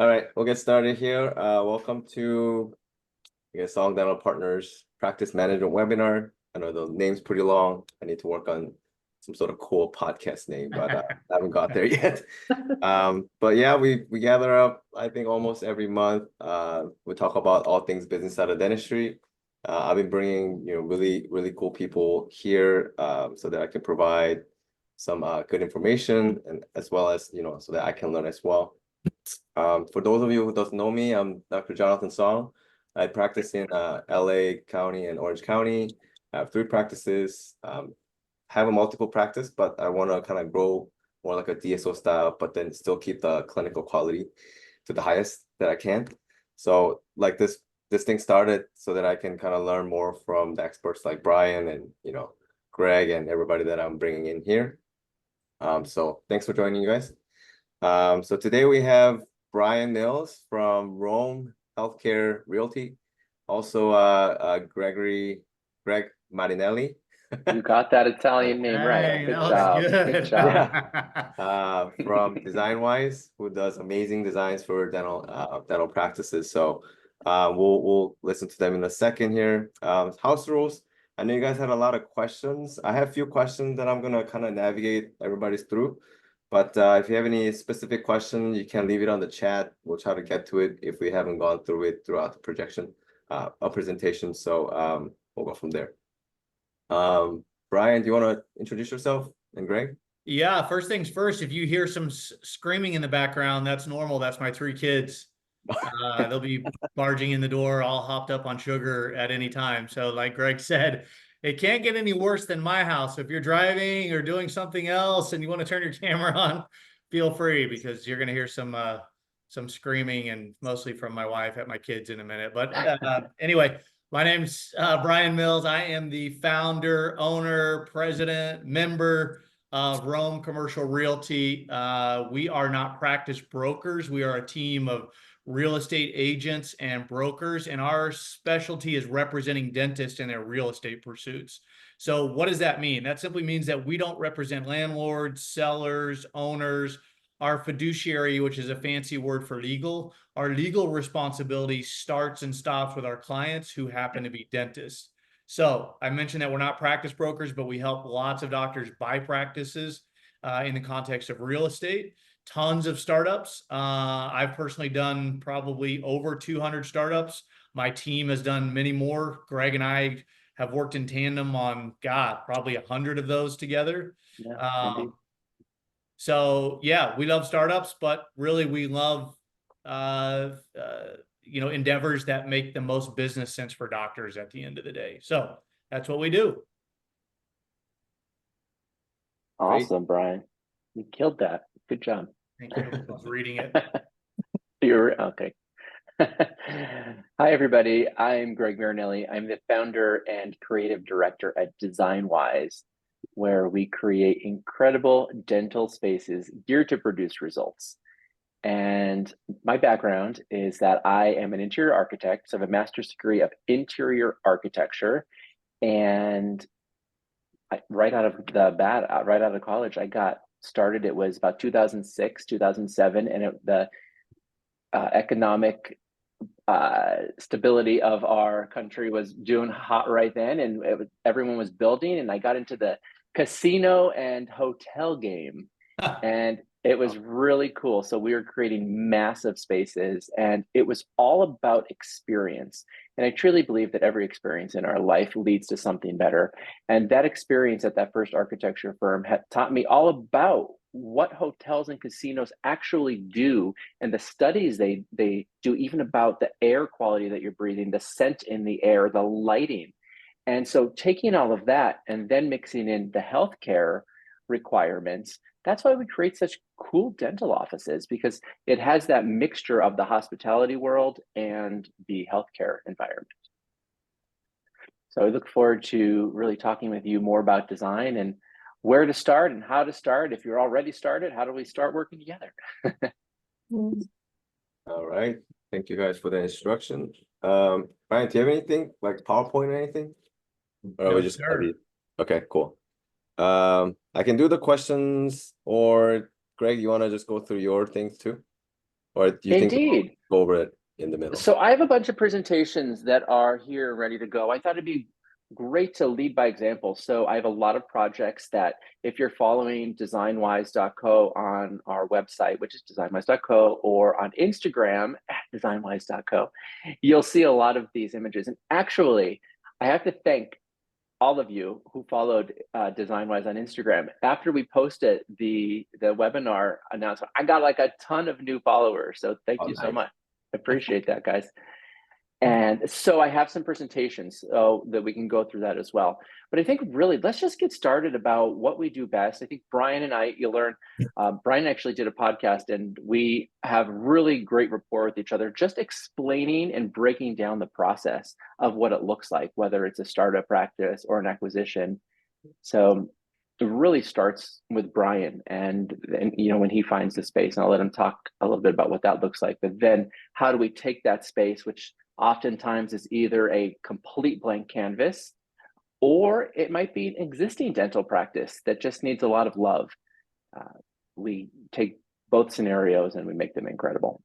All right, we'll get started here. Welcome to Song Dental Partners Practice Management Webinar. I know the name's pretty long. I need to work on some sort of cool podcast name, but I haven't got there yet. But yeah, we gather up, I think, almost every month. We talk about all things business out of dentistry. I've been bringing really cool people here so that I can provide some good information, and as well as so that I can learn as well. For those of you who don't know me, I'm Dr. Jonathan Song. I practice in LA County and Orange County. I have 3 practices. Have a multiple practice, but I want to kind of grow more like a DSO style, but then still keep the clinical quality to the highest that I can. So like this thing started so that I can kind of learn more from the experts like Brian and Greg and everybody that I'm bringing in here. So thanks for joining, you guys. So today we have Brian Mills from Rome Healthcare Realty, also Greg Marinelli. You got that Italian name right. Good job. Good job. Yeah. From Designwise, who does amazing designs for dental practices. So we'll listen to them in a second here. House rules. I know you guys had a lot of questions. I have a few questions that I'm gonna kind of navigate everybody's through. But if you have any specific question, you can leave it on the chat. We'll try to get to it if we haven't gone through it throughout the presentation. So we'll go from there. Brian, do you want to introduce yourself, and Greg? Yeah, first things first, if you hear some screaming in the background, that's normal. That's my 3 kids. They'll be barging in the door, all hopped up on sugar at any time. So like Greg said, it can't get any worse than my house. If you're driving or doing something else and you want to turn your camera on, feel free, because you're going to hear some screaming, and mostly from my wife at my kids in a minute. But anyway, my name's Brian Mills. I am the founder, owner, president, member of Rome Commercial Realty. We are not practice brokers. We are a team of real estate agents and brokers, and our specialty is representing dentists in their real estate pursuits. So what does that mean? That simply means that we don't represent landlords, sellers, owners. Our fiduciary, which is a fancy word for legal, our legal responsibility starts and stops with our clients who happen to be dentists. So I mentioned that we're not practice brokers, but we help lots of doctors buy practices in the context of real estate. Tons of startups. I've personally done probably over 200 startups. My team has done many more. Greg and I have worked in tandem on, probably 100 of those together. Yeah, so yeah, we love startups, but really we love endeavors that make the most business sense for doctors at the end of the day. So that's what we do. awesome, Brian. You killed that. Good job. Thank you. I was reading it. You're okay. Hi, everybody. I'm Greg Marinelli. I'm the founder and creative director at Designwise, where we create incredible dental spaces geared to produce results. And my background is that I am an interior architect, so I have a master's degree of interior architecture. And right out of college, I got started. It was about 2006, 2007, and the economic stability of our country was doing hot right then, and everyone was building, and I got into the casino and hotel game. And it was really cool. So we were creating massive spaces, and it was all about experience. And I truly believe that every experience in our life leads to something better. And that experience at that first architecture firm had taught me all about what hotels and casinos actually do, and the studies they do, even about the air quality that you're breathing, the scent in the air, the lighting. And so taking all of that and then mixing in the healthcare requirements, that's why we create such cool dental offices, because it has that mixture of the hospitality world and the healthcare environment. So I look forward to really talking with you more about design and where to start and how to start. If you're already started, how do we start working together? All right. Thank you guys for the instruction. Brian, do you have anything like PowerPoint or anything? Or No, we just sir. Okay, cool. I can do the questions, or Greg, you want to just go through your things too? Or do you think we'll Indeed. go over it in the middle? So I have a bunch of presentations that are here ready to go. I thought it'd be great to lead by example. So I have a lot of projects that if you're following designwise.co on our website, which is designwise.co, or on Instagram at designwise.co, you'll see a lot of these images. And actually, I have to thank all of you who followed Designwise on Instagram. After we posted the webinar announcement, I got like a ton of new followers. So thank you so Nice. much. Appreciate that, guys. And so I have some presentations so that we can go through that as well. But I think really, let's just get started about what we do best. I think Brian and I, you'll learn, Brian actually did a podcast and we have really great rapport with each other, just explaining and breaking down the process of what it looks like, whether it's a startup practice or an acquisition. So it really starts with Brian and when he finds the space, and I'll let him talk a little bit about what that looks like. But then how do we take that space, which oftentimes is either a complete blank canvas, or it might be an existing dental practice that just needs a lot of love. We take both scenarios and we make them incredible.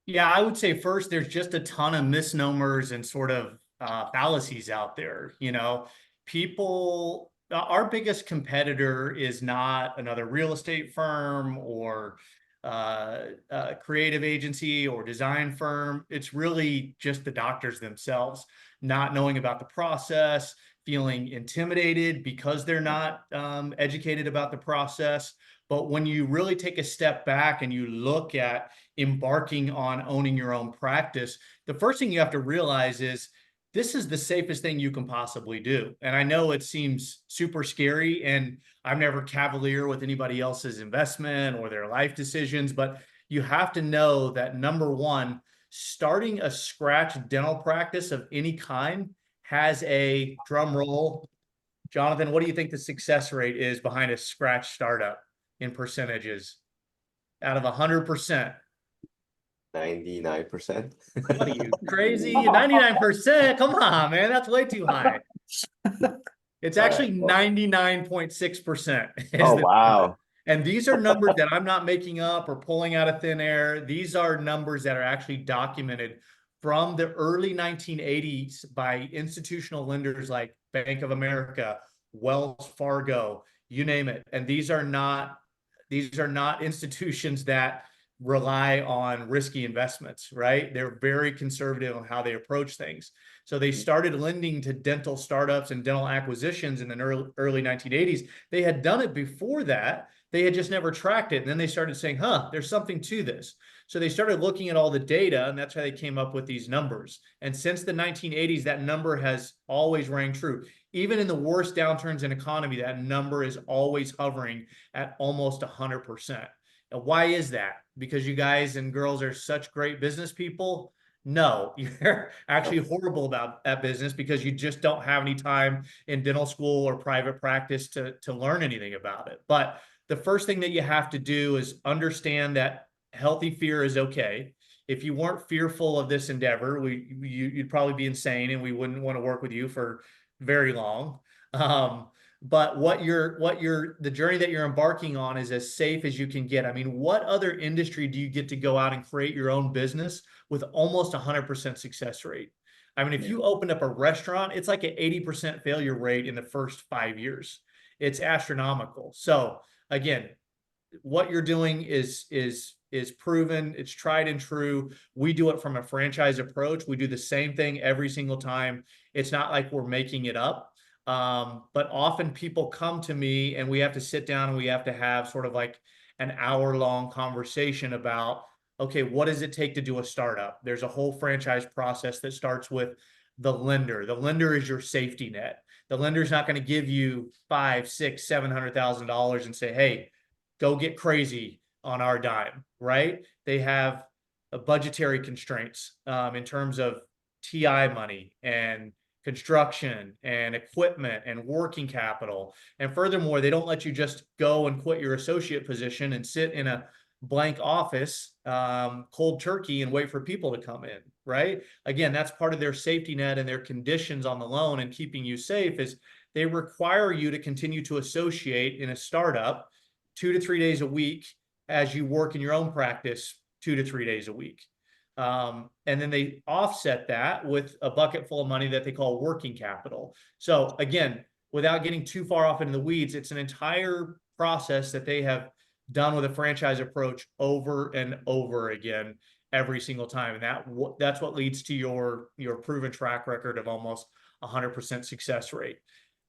Yeah, I would say first, there's just a ton of misnomers and sort of fallacies out there. People, our biggest competitor is not another real estate firm or a creative agency or design firm. It's really just the doctors themselves, not knowing about the process, feeling intimidated because they're not educated about the process. But when you really take a step back and you look at embarking on owning your own practice, the first thing you have to realize is this is the safest thing you can possibly do. And I know it seems super scary, and I'm never cavalier with anybody else's investment or their life decisions, but you have to know that number one, starting a scratch dental practice of any kind has a drum roll. Jonathan, what do you think the success rate is behind a scratch startup in percentages out of 100%? 99%. What are you, crazy? 99%? Come on, man. That's way too high. It's actually 99.6%. Oh, wow. And these are numbers that I'm not making up or pulling out of thin air. These are numbers that are actually documented from the early 1980s by institutional lenders like Bank of America, Wells Fargo, you name it. And these are not institutions that rely on risky investments, right? They're very conservative on how they approach things. So they started lending to dental startups and dental acquisitions in the early 1980s. They had done it before that. They had just never tracked it. And then they started saying, there's something to this. So they started looking at all the data, and that's how they came up with these numbers. And since the 1980s, that number has always rang true. Even in the worst downturns in economy, that number is always hovering at almost 100%. Now, why is that? Because you guys and girls are such great business people? No, you're actually horrible about that business because you just don't have any time in dental school or private practice to learn anything about it. But the first thing that you have to do is understand that healthy fear is okay. If you weren't fearful of this endeavor, you'd probably be insane, and we wouldn't want to work with you for very long. But the journey that you're embarking on is as safe as you can get. I mean, what other industry do you get to go out and create your own business with almost 100% success rate? I mean, if you opened up a restaurant, it's like an 80% failure rate in the first 5 years. It's astronomical. So again, what you're doing is proven. It's tried and true. We do it from a franchise approach. We do the same thing every single time. It's not like we're making it up. But often people come to me and we have to sit down and we have to have sort of like an hour-long conversation about, okay, what does it take to do a startup? There's a whole franchise process that starts with the lender. The lender is your safety net. The lender is not going to give you $500,000, $600,000, $700,000 and say, hey, go get crazy on our dime, right? They have budgetary constraints in terms of TI money and construction and equipment and working capital. And furthermore, they don't let you just go and quit your associate position and sit in a blank office, cold turkey, and wait for people to come in, right? Again, that's part of their safety net and their conditions on the loan and keeping you safe is they require you to continue to associate in a startup 2 to 3 days a week as you work in your own practice 2 to 3 days a week. And then they offset that with a bucket full of money that they call working capital. So again, without getting too far off into the weeds, it's an entire process that they have done with a franchise approach over and over again every single time. And that's what leads to your proven track record of almost 100% success rate.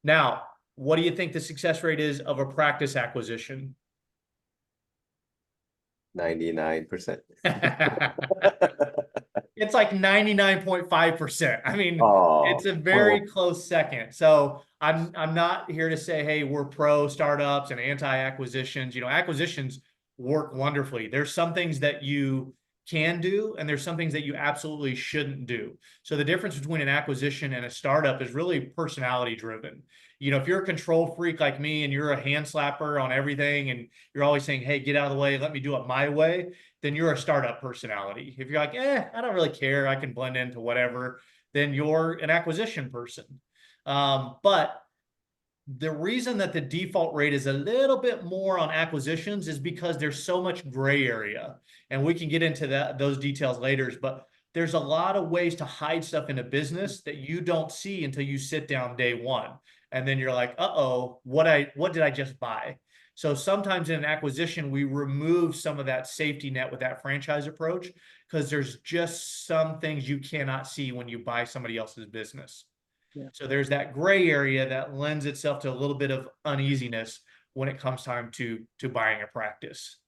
Now, what do you think the success rate is of a practice acquisition? 99%. It's like 99.5%. I mean, Oh, it's a very close second. So I'm not here to say, hey, we're pro startups and anti-acquisitions. You know, acquisitions work wonderfully. There's some things that you can do, and there's some things that you absolutely shouldn't do. So the difference between an acquisition and a startup is really personality driven. You know, if you're a control freak like me and you're a hand slapper on everything and you're always saying, hey, get out of the way, let me do it my way, then you're a startup personality. If you're like, I don't really care, I can blend into whatever, then you're an acquisition person. But the reason that the default rate is a little bit more on acquisitions is because there's so much gray area. And we can get into those details later, but there's a lot of ways to hide stuff in a business that you don't see until you sit down day one. And then you're like, uh-oh, what did I just buy? So sometimes in an acquisition, we remove some of that safety net with that franchise approach because there's just some things you cannot see when you buy somebody else's business. Yeah. So there's that gray area that lends itself to a little bit of uneasiness when it comes time to buying a practice.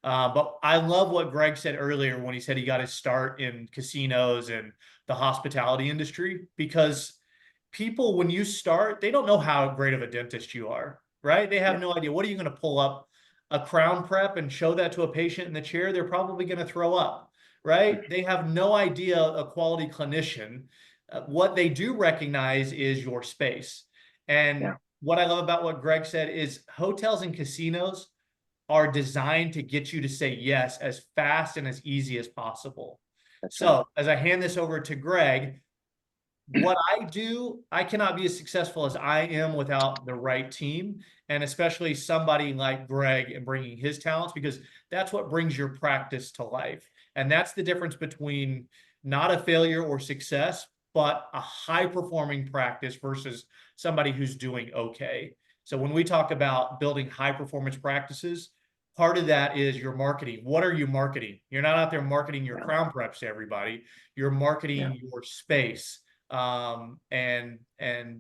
But I love what Greg said earlier when he said he got his start in casinos and the hospitality industry, because people, when you start, they don't know how great of a dentist you are, right? They have no idea. What are you going to pull up a crown prep and show that to a patient in the chair? They're probably going to throw up, right? They have no idea a quality clinician. What they do recognize is your space. And what I love about what Greg said is hotels and casinos are designed to get you to say yes as fast and as easy as possible. So as I hand this over to Greg, what I do, I cannot be as successful as I am without the right team, and especially somebody like Greg and bringing his talents, because that's what brings your practice to life. And that's the difference between not a failure or success, but a high-performing practice versus somebody who's doing okay. So when we talk about building high-performance practices, part of that is your marketing. What are you marketing? You're not out there marketing your crown preps to everybody. You're marketing your space, and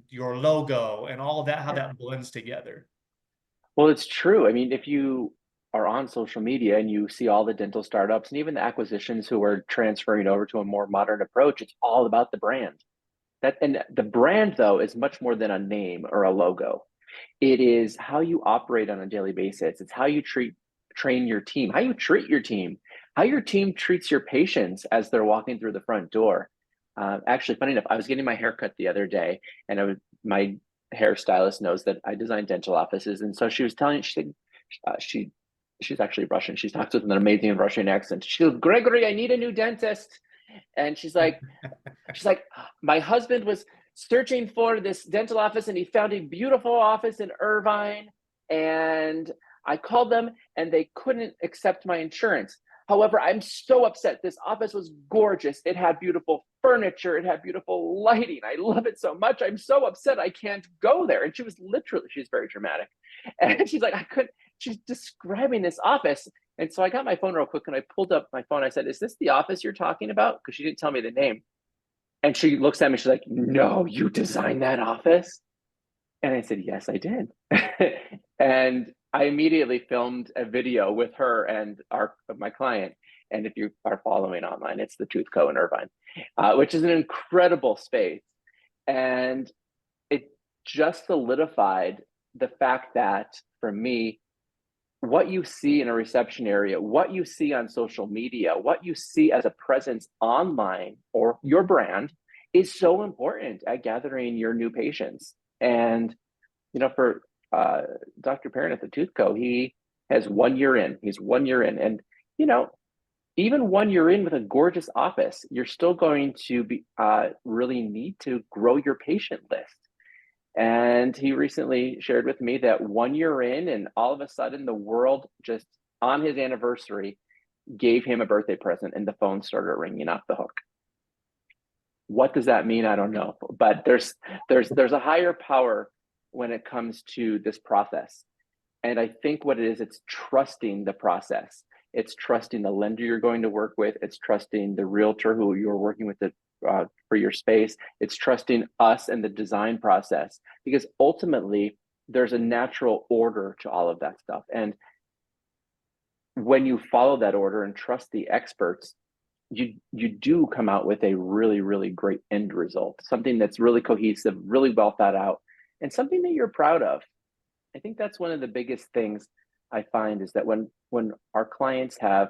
your logo and all of that, how that blends together. Well, it's true. I mean, if you are on social media and you see all the dental startups and even the acquisitions who are transferring over to a more modern approach, it's all about the brand. And the brand, though, is much more than a name or a logo. It is how you operate on a daily basis. It's how you train your team, how you treat your team, how your team treats your patients as they're walking through the front door. Actually, funny enough, I was getting my hair cut the other day, and my hairstylist knows that I design dental offices, and so she was telling, she's actually Russian. She talks with an amazing Russian accent. She goes, "Gregory, I need a new dentist," and she's like, "My husband was searching for this dental office, and he found a beautiful office in Irvine, and I called them, and they couldn't accept my insurance. However, I'm so upset. This office was gorgeous. It had beautiful furniture. It had beautiful lighting. I love it so much. I'm so upset I can't go there." And she was literally, she's very dramatic. And she's like, she's describing this office. And so I got my phone real quick and I pulled up my phone. I said, "Is this the office you're talking about?" Because she didn't tell me the name. And she looks at me, she's like, "No, you designed that office?" And I said, "Yes, I did." And I immediately filmed a video with her and my client. And if you are following online, it's the Tooth Co. in Irvine, which is an incredible space. And it just solidified the fact that, for me, what you see in a reception area, what you see on social media, what you see as a presence online or your brand is so important at gathering your new patients. And, you know, for Dr. Perrin at the Tooth Co., he has 1 year in. He's 1 year in. And, you know, even 1 year in with a gorgeous office, you're still going to be really need to grow your patient list. And he recently shared with me that 1 year in, and all of a sudden the world just on his anniversary gave him a birthday present and the phone started ringing off the hook. What does that mean? I don't know, but there's a higher power when it comes to this process. And I think what it is, it's trusting the process. It's trusting the lender you're going to work with. It's trusting the realtor who you're working with for your space. It's trusting us and the design process, because ultimately there's a natural order to all of that stuff. And when you follow that order and trust the experts, you do come out with a really, really great end result, something that's really cohesive, really well thought out, and something that you're proud of. I think that's one of the biggest things I find, is that when our clients have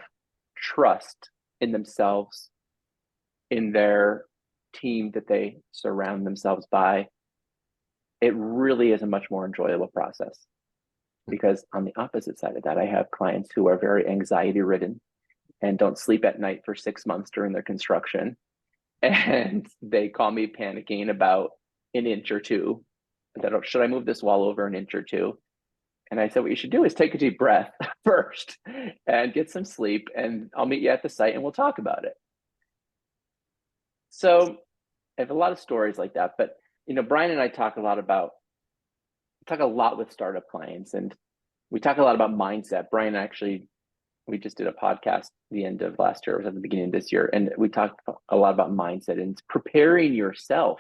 trust in themselves, in their team that they surround themselves by, it really is a much more enjoyable process. Because on the opposite side of that, I have clients who are very anxiety ridden and don't sleep at night for 6 months during their construction. And they call me panicking about an inch or two. Should I move this wall over an inch or two? And I said, what you should do is take a deep breath first and get some sleep, and I'll meet you at the site and we'll talk about it. So I have a lot of stories like that, but Brian and I talk a lot with startup clients, and we talk a lot about mindset. Brian, actually, we just did a podcast the end of last year, it was at the beginning of this year, and we talked a lot about mindset and preparing yourself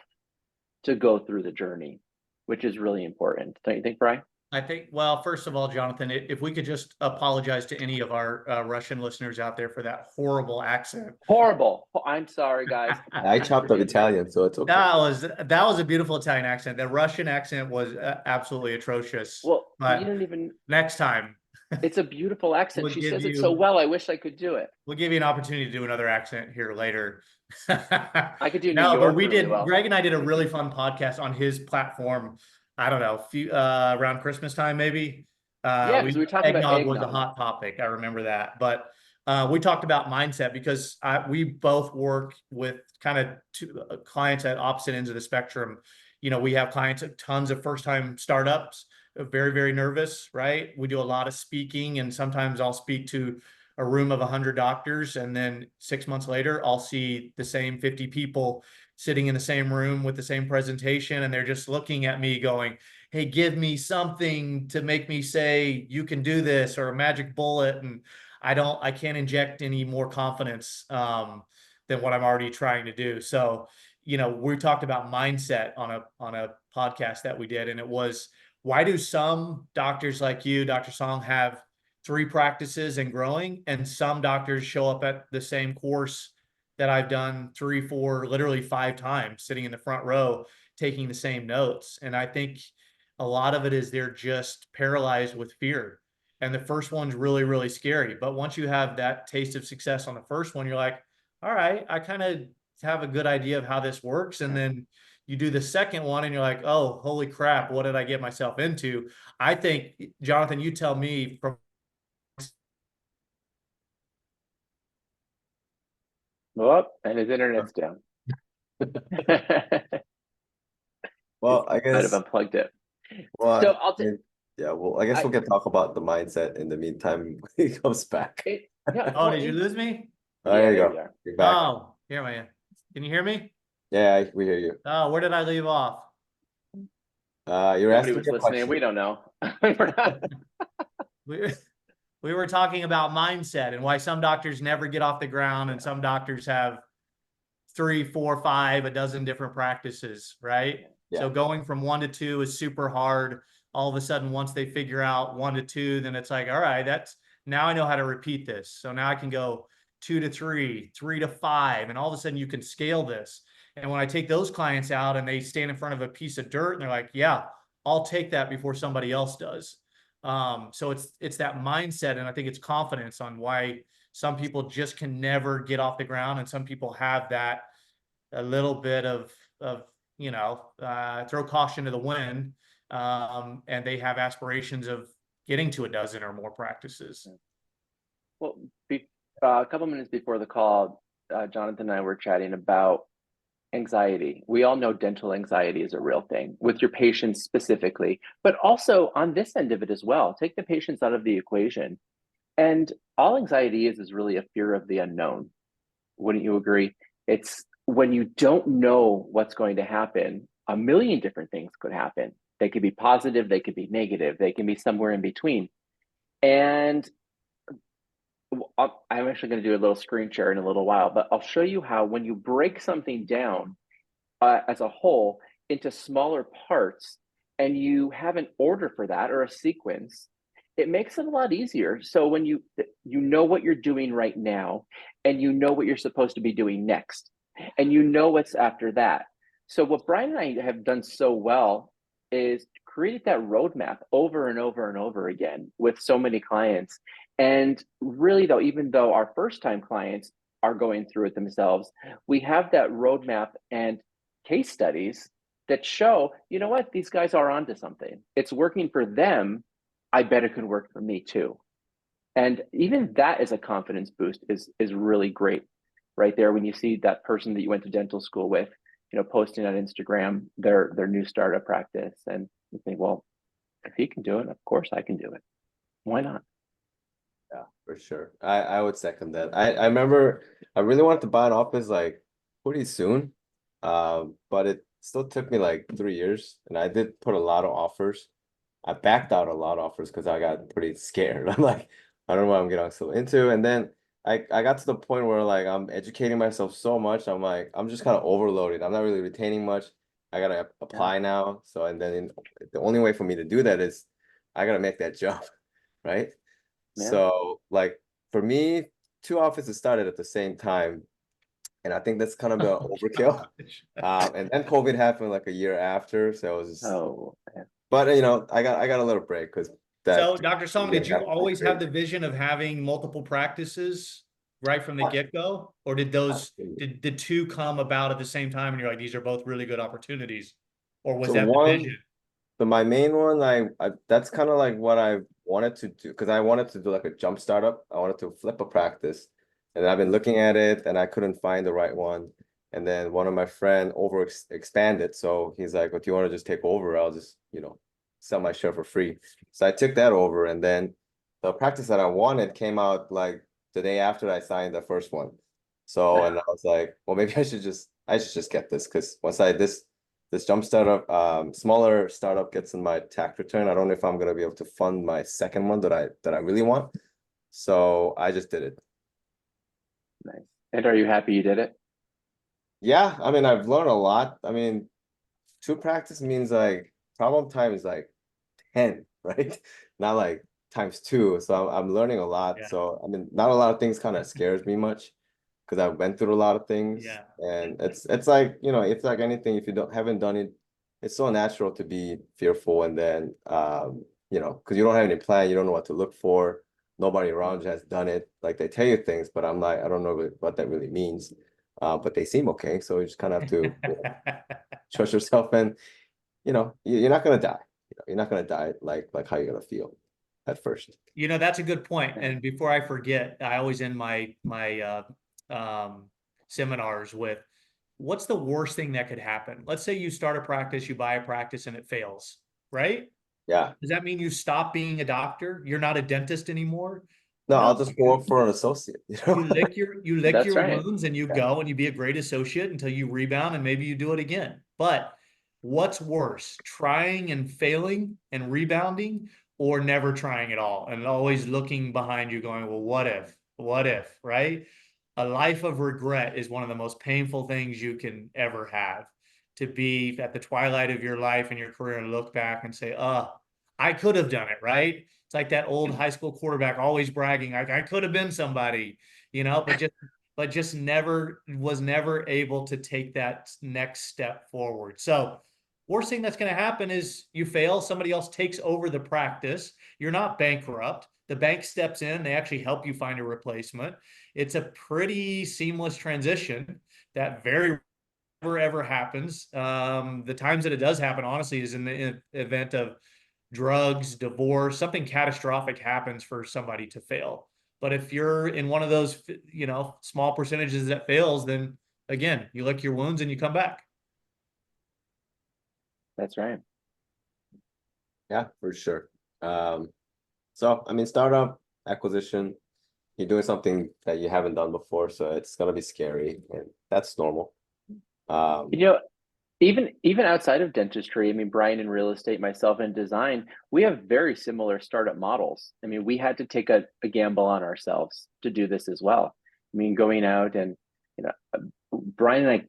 to go through the journey, which is really important. Don't you think, Brian? I think, well, first of all, Jonathan, if we could just apologize to any of our Russian listeners out there for that horrible accent. Horrible. I'm sorry, guys. I chopped up Italian, so it's okay. That was a beautiful Italian accent. The Russian accent was absolutely atrocious. Well, but you didn't even. Next time. It's a beautiful accent. We'll she says it so well. I wish I could do it. We'll give you an opportunity to do another accent here later. I could do no, New York but we really did. well. Greg and I did a really fun podcast on his platform. I don't know, around Christmas time, maybe. Yeah, because we were talking about eggnog was a hot topic. I remember that, but we talked about mindset, because we both work with kind of two clients at opposite ends of the spectrum. We have clients at tons of first-time startups, very, very nervous, right? We do a lot of speaking, and sometimes I'll speak to a room of 100 doctors, and then 6 months later, I'll see the same 50 people sitting in the same room with the same presentation, and they're just looking at me going, hey, give me something to make me say you can do this, or a magic bullet. And I can't inject any more confidence than what I'm already trying to do. So, we talked about mindset on a podcast that we did, and it was, why do some doctors like you, Dr. Song, have 3 practices and growing, and some doctors show up at the same course that I've done 3, 4, literally 5 times, sitting in the front row, taking the same notes? And I think a lot of it is they're just paralyzed with fear. And the first one's really, really scary. But once you have that taste of success on the first one, you're like, all right, I kind of have a good idea of how this works. And then you do the second one and you're like, oh, holy crap, what did I get myself into? I think, Jonathan, you tell me from. Oh, and his internet's down. Well, I guess might have unplugged it. Well, So I'll yeah, well, I guess we can talk about the mindset in the meantime when he comes back. Oh, did you lose me? Oh, there you there go. you are. You're back. Oh, here I am. Can you hear me? Yeah, we hear you. Oh, where did I leave off? You're Nobody asking was your listening. question. We don't know. We're not. We were talking about mindset and why some doctors never get off the ground, and some doctors have 3, 4, 5, a dozen different practices, right? Yeah. So going from 1 to 2 is super hard. All of a sudden, once they figure out 1 to 2, then it's like, all right, now I know how to repeat this. So now I can go 2 to 3, 3 to 5, and all of a sudden you can scale this. And when I take those clients out and they stand in front of a piece of dirt and they're like, yeah, I'll take that before somebody else does. So it's that mindset, and I think it's confidence on why some people just can never get off the ground, and some people have that a little bit of throw caution to the wind, and they have aspirations of getting to a dozen or more practices. Well, a couple minutes before the call, Jonathan and I were chatting about anxiety. We all know dental anxiety is a real thing with your patients specifically, but also on this end of it as well. Take the patients out of the equation. And all anxiety is really a fear of the unknown. Wouldn't you agree? It's when you don't know what's going to happen, a million different things could happen. They could be positive, they could be negative, they can be somewhere in between. And I'm actually going to do a little screen share in a little while, but I'll show you how when you break something down as a whole into smaller parts and you have an order for that or a sequence, it makes it a lot easier. So when you know what you're doing right now, and you know what you're supposed to be doing next, and you know what's after that. So what Brian and I have done so well is create that roadmap over and over and over again with so many clients. And really though, even though our first time clients are going through it themselves, we have that roadmap and case studies that show, you know what, these guys are onto something. It's working for them. I bet it could work for me too. And even that is a confidence boost is really great right there when you see that person that you went to dental school with, you know, posting on Instagram their new startup practice, and you think, well, if he can do it, of course I can do it. Why not? Yeah, for sure. I would second that. I remember I really wanted to buy an office like pretty soon. But it still took me like 3 years, and I did put a lot of offers. I backed out a lot of offers because I got pretty scared. I'm like, I don't know what I'm getting so into. And then I got to the point where like I'm educating myself so much. I'm like, I'm just kind of overloaded. I'm not really retaining much. I gotta apply now. So and then the only way for me to do that is I gotta make that jump, right? Yeah. So like for me, two offices started at the same time, and I think that's kind of the overkill. And then COVID happened like a year after, so it was just, Oh, man. but you know, I got a little break because that. So, Dr. Song, did you always have the vision of having multiple practices right from the get-go? Or did the two come about at the same time and you're like, these are both really good opportunities? Or was So that the one, vision? so my main one, I that's kind of like what I wanted to do, because I wanted to do like a jump startup. I wanted to flip a practice, and I've been looking at it and I couldn't find the right one. And then one of my friend expanded, so he's like, "If you want to just take over, I'll just, you know, sell my share for free." So I took that over, and then the practice that I wanted came out like the day after I signed the first one. So and I was like, well, maybe I should just get this, because once this jump startup, smaller startup gets in my tax return, I don't know if I'm gonna be able to fund my second one that I really want. So I just did it. Nice. And are you happy you did it? Yeah, I mean, I've learned a lot. I mean, two practice means like problem time is like 10, right? Not like times two. So I'm learning a lot. Yeah. So I mean, not a lot of things kind of scares me much, because I went through a lot of things. Yeah. And it's like, you know, it's like anything, if you haven't done it, it's so natural to be fearful. And then you know, because you don't have any plan, you don't know what to look for. Nobody around you has done it. Like they tell you things, but I'm like, I don't know what that really means. But they seem okay. So you just kind of have to, you know, trust yourself, and you know, you're not gonna die. You know, you're not gonna die like how you're gonna feel at first. You know, that's a good point. And before I forget, I always end my seminars with, what's the worst thing that could happen? Let's say you start a practice, you buy a practice and it fails, right? Yeah. Does that mean you stop being a doctor? You're not a dentist anymore? No, No, I'll just go up for an associate. You know? you lick That's your right. wounds and you Yeah. go and you be a great associate until you rebound and maybe you do it again. But what's worse, trying and failing and rebounding, or never trying at all and always looking behind you going, well, what if, right? A life of regret is one of the most painful things you can ever have, to be at the twilight of your life and your career and look back and say, I could have done it, right? It's like that old high school quarterback always bragging, I could have been somebody, you know, but just never was never able to take that next step forward. So worst thing that's going to happen is you fail, somebody else takes over the practice. You're not bankrupt. The bank steps in, they actually help you find a replacement. It's a pretty seamless transition that very never ever happens. The times that it does happen, honestly, is in the event of drugs, divorce, something catastrophic happens for somebody to fail. But if you're in one of those, you know, small percentages that fails, then again, you lick your wounds and you come back. That's right. Yeah, for sure. So I mean, startup, acquisition. You're doing something that you haven't done before, so it's gonna be scary, and that's normal. You know, even outside of dentistry, I mean, Brian in real estate, myself in design, we have very similar startup models. I mean, we had to take a gamble on ourselves to do this as well. I mean, going out and, you know, Brian and I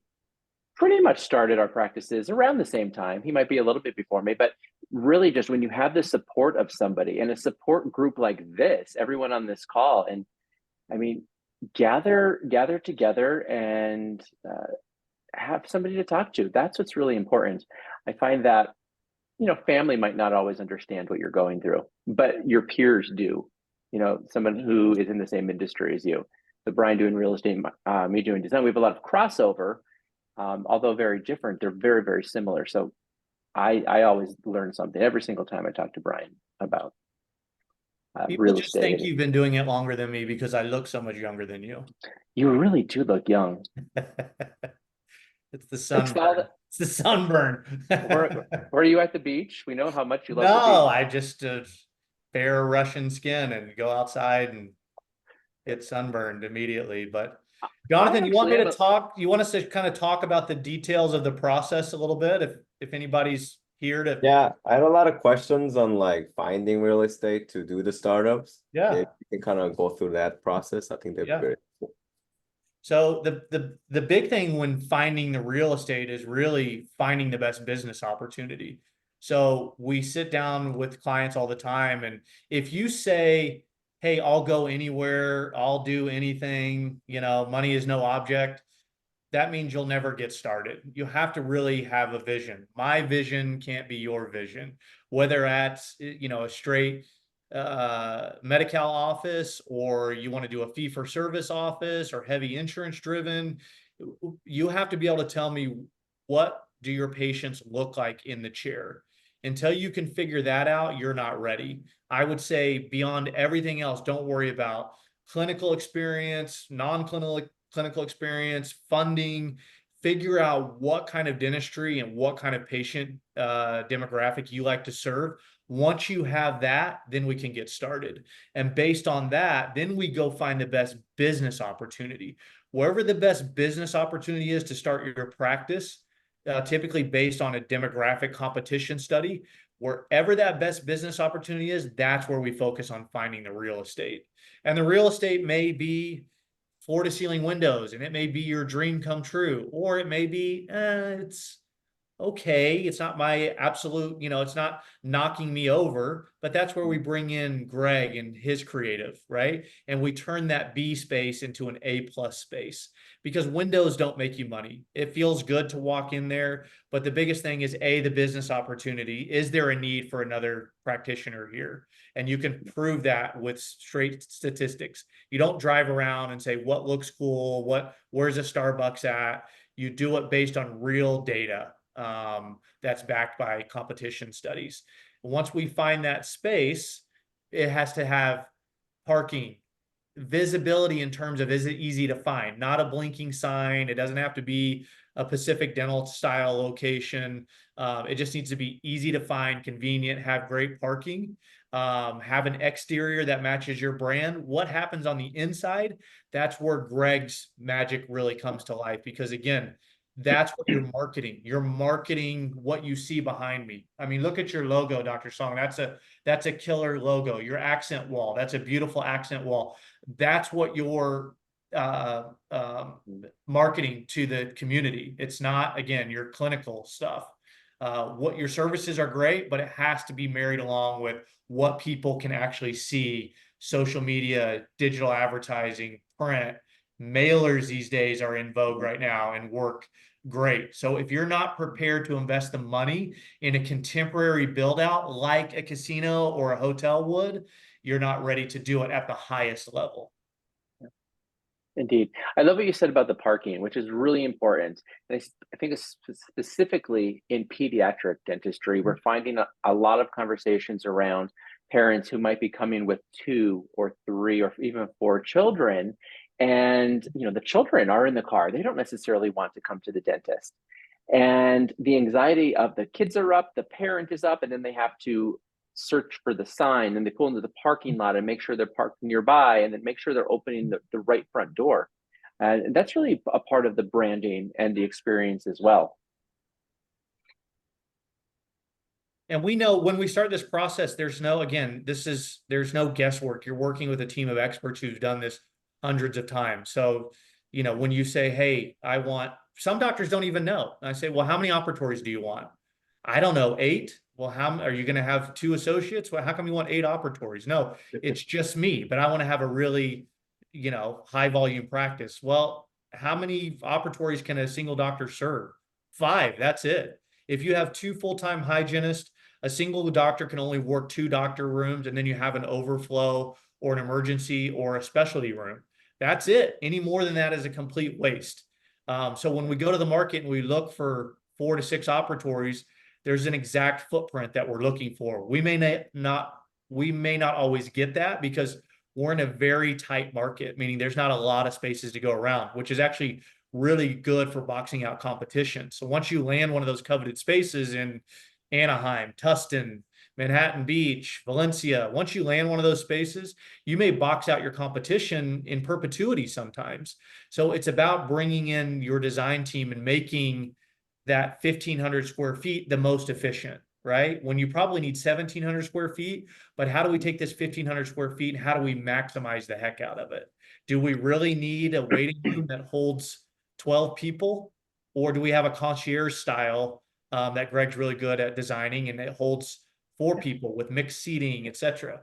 pretty much started our practices around the same time. He might be a little bit before me, but really just when you have the support of somebody and a support group like this, everyone on this call, and I mean, gather together and have somebody to talk to. That's what's really important. I find that, you know, family might not always understand what you're going through, but your peers do. You know, someone who is in the same industry as you. The Brian doing real estate, me doing design. We have a lot of crossover, although very different. They're very, very similar. So I always learn something every single time I talk to Brian about People real just estate. think you've been doing it longer than me because I look so much younger than you. You really do look young. It's the sunburn. It's the sunburn. Were you at the beach? We know how much you love the No, beach. I just fair Russian skin and go outside and get sunburned immediately. But Jonathan, you want me to talk? You want us to kind of talk about the details of the process a little bit, if anybody's here to. Yeah, I had a lot of questions on like finding real estate to do the startups. Yeah. If you can kind of go through that process, I think that'd be very cool. So the big thing when finding the real estate is really finding the best business opportunity. So we sit down with clients all the time, and if you say, hey, I'll go anywhere, I'll do anything, you know, money is no object, that means you'll never get started. You have to really have a vision. My vision can't be your vision, whether that's, you know, a straight Medi-Cal office, or you want to do a fee-for-service office, or heavy insurance driven. You have to be able to tell me, what do your patients look like in the chair? Until you can figure that out, you're not ready. I would say beyond everything else, don't worry about clinical experience, non-clinical experience, funding. Figure out what kind of dentistry and what kind of patient demographic you like to serve. Once you have that, then we can get started. And based on that, then we go find the best business opportunity. Wherever the best business opportunity is to start your practice, typically based on a demographic competition study, wherever that best business opportunity is, that's where we focus on finding the real estate. And the real estate may be floor to ceiling windows, and it may be your dream come true, or it may be, it's okay, it's not my absolute, you know, it's not knocking me over, but that's where we bring in Greg and his creative, right? And we turn that B space into an A+ space, because windows don't make you money. It feels good to walk in there, but the biggest thing is the business opportunity. Is there a need for another practitioner here? And you can prove that with straight statistics. You don't drive around and say, what looks cool? Where's a Starbucks at? You do it based on real data. That's backed by competition studies. Once we find that space, it has to have parking, visibility in terms of, is it easy to find? Not a blinking sign. It doesn't have to be a Pacific Dental style location. It just needs to be easy to find, convenient, have great parking, have an exterior that matches your brand. What happens on the inside? That's where Greg's magic really comes to life, because again, that's what you're marketing. You're marketing what you see behind me. I mean, look at your logo, Dr. Song. That's a killer logo. Your accent wall, that's a beautiful accent wall. That's what you're marketing to the community. It's not, again, your clinical stuff. What your services are great, but it has to be married along with what people can actually see. Social media, digital advertising, print, mailers these days are in vogue right now and work great. So if you're not prepared to invest the money in a contemporary build out like a casino or a hotel would, you're not ready to do it at the highest level. Indeed. I love what you said about the parking, which is really important. And I think specifically in pediatric dentistry, we're finding a lot of conversations around parents who might be coming with 2 or 3 or even 4 children. And, you know, the children are in the car. They don't necessarily want to come to the dentist. And the anxiety of the kids are up, the parent is up, and then they have to search for the sign, and they pull into the parking lot and make sure they're parked nearby, and then make sure they're opening the right front door. And that's really a part of the branding and the experience as well. And we know when we start this process, there's no guesswork. You're working with a team of experts who've done this hundreds of times. So, when you say, hey, some doctors don't even know. And I say, well, how many operatories do you want? I don't know, 8. Well, how are you going to have 2 associates? Well, how come you want 8 operatories? No, it's just me, but I want to have a really, high volume practice. Well, how many operatories can a single doctor serve? 5, that's it. If you have 2 full-time hygienists, a single doctor can only work 2 doctor rooms, and then you have an overflow or an emergency or a specialty room. That's it. Any more than that is a complete waste. So when we go to the market and we look for 4 to 6 operatories, there's an exact footprint that we're looking for. We may not always get that because we're in a very tight market, meaning there's not a lot of spaces to go around, which is actually really good for boxing out competition. So once you land one of those coveted spaces in Anaheim, Tustin, Manhattan Beach, Valencia, once you land one of those spaces, you may box out your competition in perpetuity sometimes. So it's about bringing in your design team and making that 1,500 square feet the most efficient, right? When you probably need 1,700 square feet, but how do we take this 1,500 square feet and how do we maximize the heck out of it? Do we really need a waiting room that holds 12 people? Or do we have a concierge style that Greg's really good at designing, and it holds 4 people with mixed seating, etc.?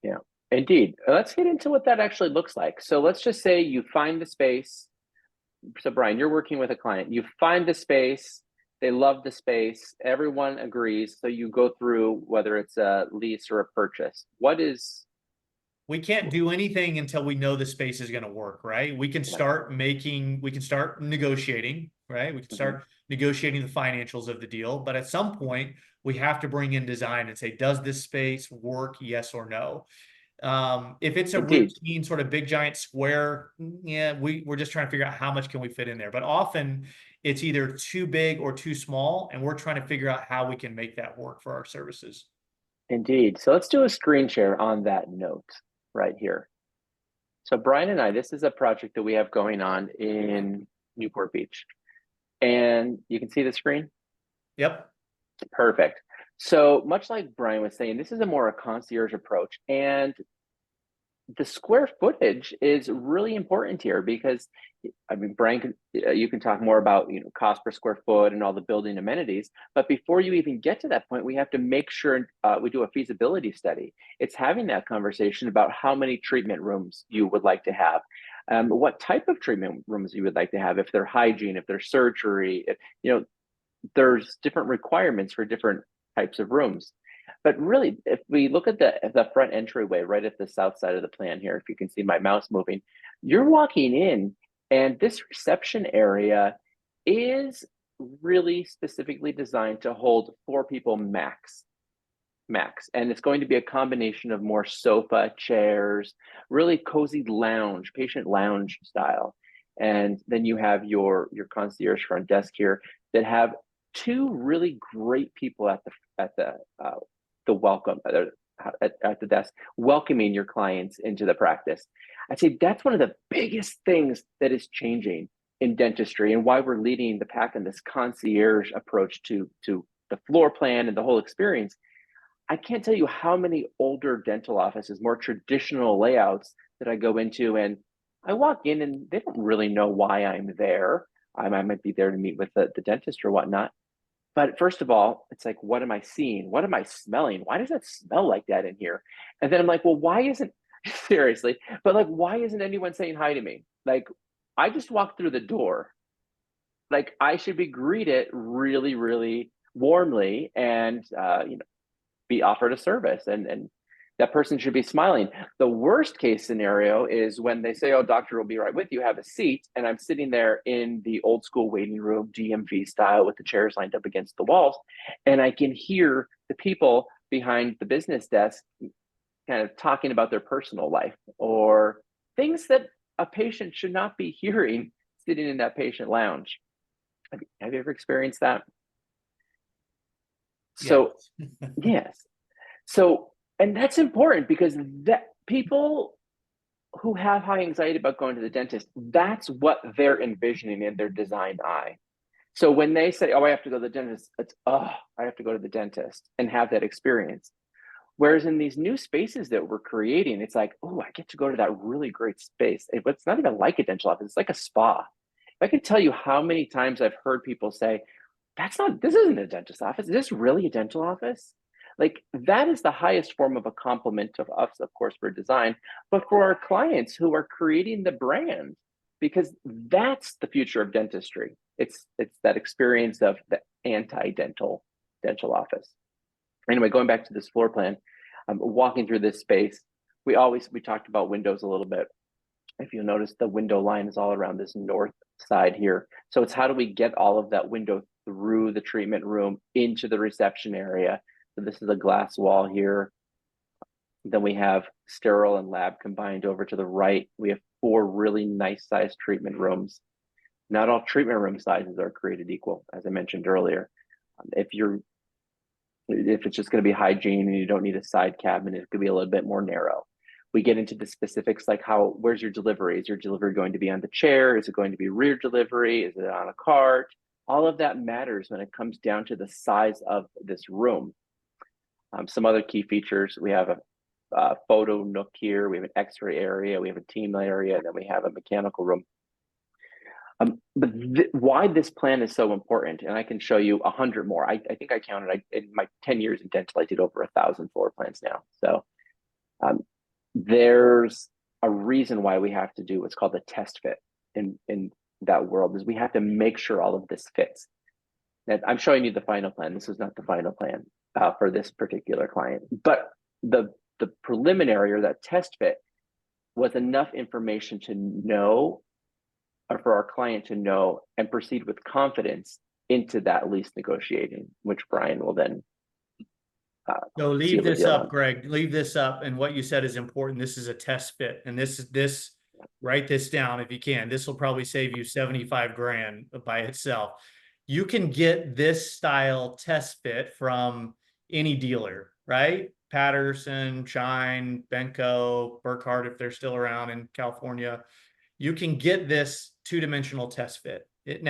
Yeah, indeed. Let's get into what that actually looks like. So let's just say you find the space. So Brian, you're working with a client. You find the space. They love the space. Everyone agrees. So you go through whether it's a lease or a purchase. We can't do anything until we know the space is going to work, right? We can start negotiating, right? We can start negotiating the financials of the deal, but at some point we have to bring in design and say, does this space work? Yes or no. If it's a routine sort of big giant square, yeah, we're just trying to figure out how much can we fit in there. But often it's either too big or too small, and we're trying to figure out how we can make that work for our services. Indeed. So let's do a screen share on that note right here. So Brian and I, this is a project that we have going on in Newport Beach. And you can see the screen? Yep. Perfect. So much like Brian was saying, this is a concierge approach. And the square footage is really important here because, I mean, Brian, you can talk more about, cost per square foot and all the building amenities. But before you even get to that point, we have to make sure we do a feasibility study. It's having that conversation about how many treatment rooms you would like to have, what type of treatment rooms you would like to have, if they're hygiene, if they're surgery, if, there's different requirements for different types of rooms. But really, if we look at the front entryway right at the south side of the plan here, if you can see my mouse moving, you're walking in, and this reception area is really specifically designed to hold 4 people max. And it's going to be a combination of more sofa, chairs, really cozy lounge, patient lounge style. And then you have your concierge front desk here that have 2 really great people at the welcome at the desk, welcoming your clients into the practice. I'd say that's one of the biggest things that is changing in dentistry, and why we're leading the pack in this concierge approach to the floor plan and the whole experience. I can't tell you how many older dental offices, more traditional layouts that I go into, and I walk in and they don't really know why I'm there. I might be there to meet with the dentist or whatnot. But first of all, it's like, what am I seeing? What am I smelling? Why does it smell like that in here? And then I'm like, well, why isn't, seriously, but like, why isn't anyone saying hi to me? Like, I just walked through the door. Like, I should be greeted really, really warmly and, be offered a service, and that person should be smiling. The worst case scenario is when they say, oh, doctor will be right with you, have a seat, and I'm sitting there in the old school waiting room, DMV style, with the chairs lined up against the walls, and I can hear the people behind the business desk kind of talking about their personal life or things that a patient should not be hearing sitting in that patient lounge. Have you ever experienced that? So, yes. So, and that's important because that people who have high anxiety about going to the dentist, that's what they're envisioning in their designed eye. So when they say, oh, I have to go to the dentist, it's, oh, I have to go to the dentist and have that experience. Whereas in these new spaces that we're creating, it's like, oh, I get to go to that really great space. It's not even like a dental office, it's like a spa. I can tell you how many times I've heard people say, this isn't a dentist office. Is this really a dental office? Like that is the highest form of a compliment of us, of course, for design, but for our clients who are creating the brand, because that's the future of dentistry. It's that experience of the anti-dental dental office. Anyway, going back to this floor plan, walking through this space, we talked about windows a little bit. If you'll notice, the window line is all around this north side here. So it's how do we get all of that window through the treatment room into the reception area? So this is a glass wall here. Then we have sterile and lab combined over to the right. We have 4 really nice sized treatment rooms. Not all treatment room sizes are created equal, as I mentioned earlier. If it's just going to be hygiene and you don't need a side cabinet, it could be a little bit more narrow. We get into the specifics like where's your delivery? Is your delivery going to be on the chair? Is it going to be rear delivery? Is it on a cart? All of that matters when it comes down to the size of this room. Some other key features, we have a photo nook here, we have an x-ray area, we have a team area, and then we have a mechanical room. But why this plan is so important, and I can show you 100 more. I think I counted, in my 10 years in dental, I did over 1,000 floor plans now. So there's a reason why we have to do what's called a test fit in that world, is we have to make sure all of this fits. Now, I'm showing you the final plan. This is not the final plan for this particular client, but the preliminary, or that test fit, was enough information to know, or for our client to know and proceed with confidence into that lease negotiating, which Brian will then So leave this up, Greg. Leave this up. And what you said is important. This is a test fit. And write this down if you can. This will probably save you 75 grand by itself. You can get this style test fit from any dealer, right? Patterson, Shine, Benco, Burkhardt, if they're still around in California. You can get this 2-dimensional test fit. It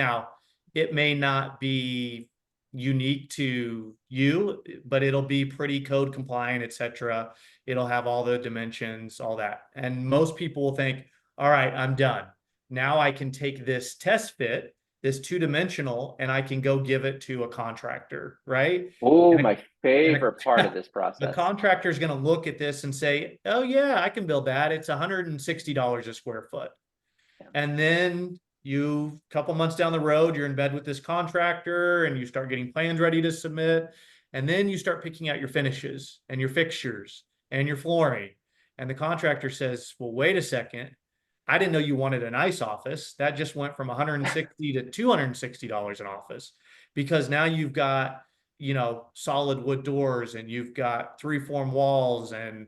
may not be unique to you, but it'll be pretty code compliant, etc. It'll have all the dimensions, all that. And most people will think, all right, I'm done. Now I can take this test fit, this 2-dimensional, and I can go give it to a contractor, right? Oh, my favorite part of this process. The contractor is going to look at this and say, oh yeah, I can build that. It's $160 a square foot. And then a couple months down the road, you're in bed with this contractor and you start getting plans ready to submit. And then you start picking out your finishes and your fixtures and your flooring. And the contractor says, well, wait a second. I didn't know you wanted a nice office. That just went from $160 to $260 an office, because now you've got, solid wood doors, and you've got 3-form walls, and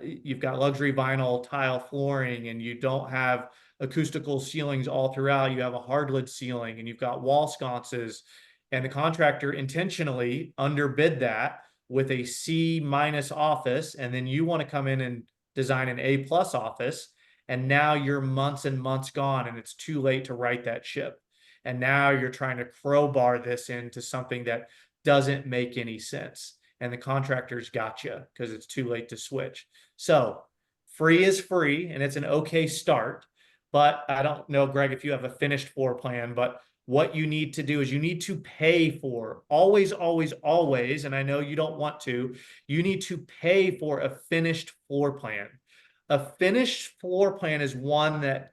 you've got luxury vinyl tile flooring, and you don't have acoustical ceilings all throughout. You have a hard lid ceiling, and you've got wall sconces, and the contractor intentionally underbid that with a C- office, and then you want to come in and design an A+ office, and now you're months and months gone, and it's too late to right that ship. And now you're trying to crowbar this into something that doesn't make any sense, and the contractor's got you because it's too late to switch. So free is free, and it's an okay start. But I don't know, Greg, if you have a finished floor plan, but what you need to do is you need to pay for, always, and I know you don't want to, you need to pay for a finished floor plan. A finished floor plan is one that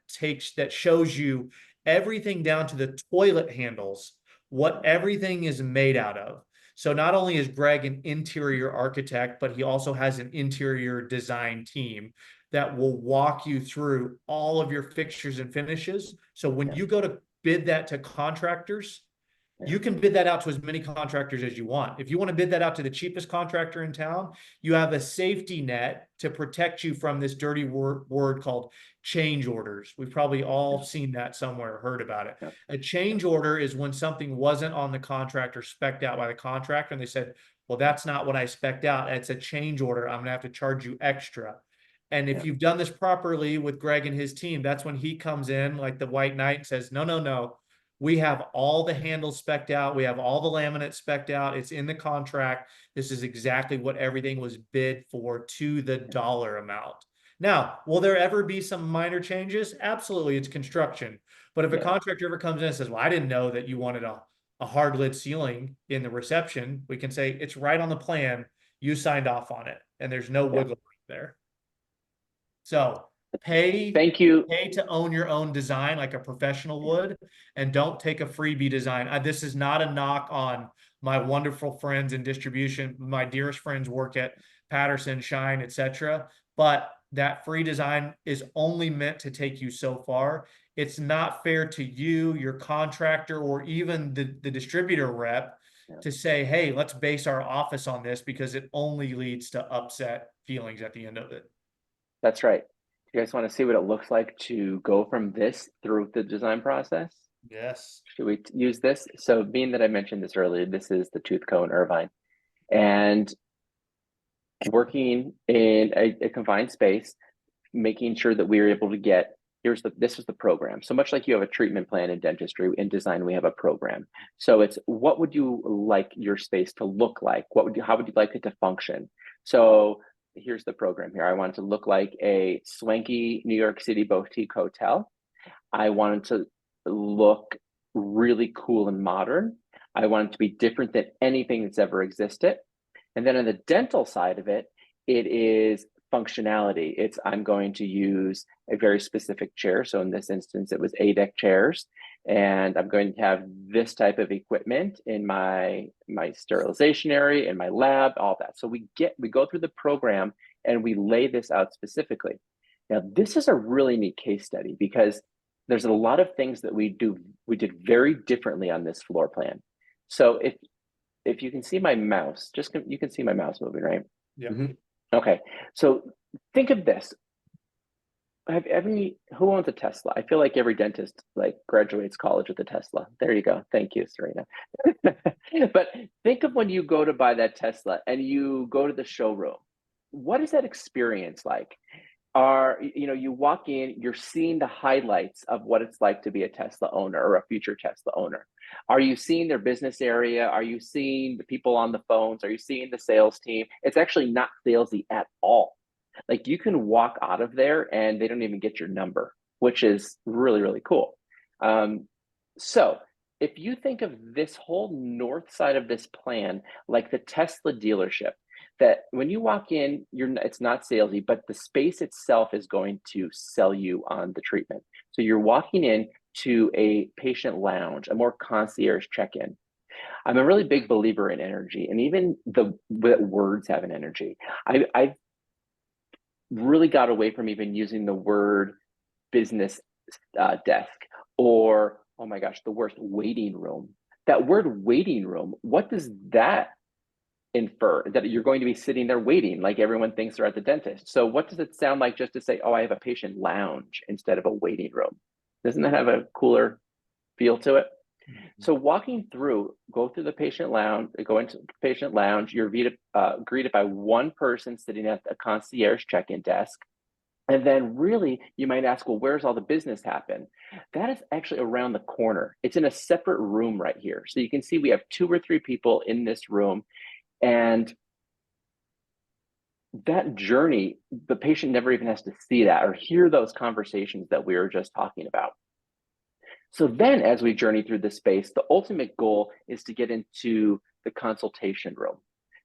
shows you everything down to the toilet handles, what everything is made out of. So not only is Greg an interior architect, but he also has an interior design team that will walk you through all of your fixtures and finishes. So when you go to bid that to contractors, you can bid that out to as many contractors as you want. If you want to bid that out to the cheapest contractor in town, you have a safety net to protect you from this dirty word called change orders. We've probably all seen that somewhere, heard about it. A change order is when something wasn't on the contract or spec'd out by the contractor, and they said, Well, that's not what I spec'd out. It's a change order. I'm gonna have to charge you extra. And if Yeah. you've done this properly with Greg and his team, that's when he comes in like the white knight and says, no, no, no. We have all the handles spec'd out. We have all the laminate spec'd out. It's in the contract. This is exactly what everything was bid for to the dollar amount. Now, will there ever be some minor changes? Absolutely, it's construction. But if a Yeah. contractor ever comes in and says, well, I didn't know that you wanted a hard lid ceiling in the reception, we can say it's right on the plan. You signed off on it, and there's no wiggle room there. So Thank you. pay to own your own design like a professional would, and don't take a freebie design. This is not a knock on my wonderful friends in distribution. My dearest friends work at Patterson, Shine, etc. But that free design is only meant to take you so far. It's not fair to you, your contractor, or even the distributor rep to say, hey, let's base our office on this, because it only leads to upset feelings at the end of it. That's right. You guys want to see what it looks like to go from this through the design process? Yes. Should we use this? So being that I mentioned this earlier, this is the Tooth Co in Irvine. And working in a confined space, making sure that we are able to get, this was the program. So much like you have a treatment plan in dentistry, in design, we have a program. So it's, what would you like your space to look like? How would you like it to function? So here's the program here. I want it to look like a swanky New York City boutique hotel. I want it to look really cool and modern. I want it to be different than anything that's ever existed. And then on the dental side of it, it is functionality. It's, I'm going to use a very specific chair. So in this instance, it was A-deck chairs. And I'm going to have this type of equipment in my sterilization area, in my lab, all that. So we go through the program and we lay this out specifically. Now, this is a really neat case study because there's a lot of things that we did very differently on this floor plan. So if you can see my mouse, you can see my mouse moving, right? Yeah. Mhm. Okay. So think of this. Who owns a Tesla? I feel like every dentist like graduates college with a Tesla. There you go. Thank you, Serena. But think of when you go to buy that Tesla and you go to the showroom. What is that experience like? You walk in, you're seeing the highlights of what it's like to be a Tesla owner or a future Tesla owner. Are you seeing their business area? Are you seeing the people on the phones? Are you seeing the sales team? It's actually not salesy at all. Like you can walk out of there and they don't even get your number, which is really, really cool. So if you think of this whole north side of this plan, like the Tesla dealership, that when you walk in, it's not salesy, but the space itself is going to sell you on the treatment. So you're walking in to a patient lounge, a more concierge check-in. I'm a really big believer in energy, and even the words have an energy. I've really got away from even using the word business desk or, oh my gosh, the worst, waiting room. That word waiting room, what does that infer? That you're going to be sitting there waiting like everyone thinks they're at the dentist. So what does it sound like just to say, oh, I have a patient lounge instead of a waiting room? Doesn't that have a cooler feel to it? So walking through, go through the patient lounge, go into the patient lounge, you're greeted by one person sitting at the concierge check-in desk. And then really, you might ask, well, where's all the business happen? That is actually around the corner. It's in a separate room right here. So you can see we have 2 or 3 people in this room. And that journey, the patient never even has to see that or hear those conversations that we were just talking about. So then as we journey through this space, the ultimate goal is to get into the consultation room.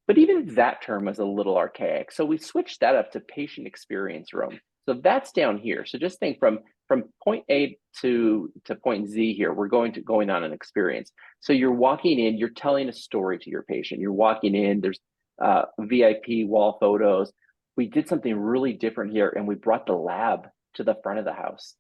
But even that term is a little archaic. So we switched that up to patient experience room. So that's down here. So just think from point A to point Z here, we're going on an experience. So you're walking in, you're telling a story to your patient. You're walking in, there's VIP wall photos. We did something really different here and we brought the lab to the front of the house.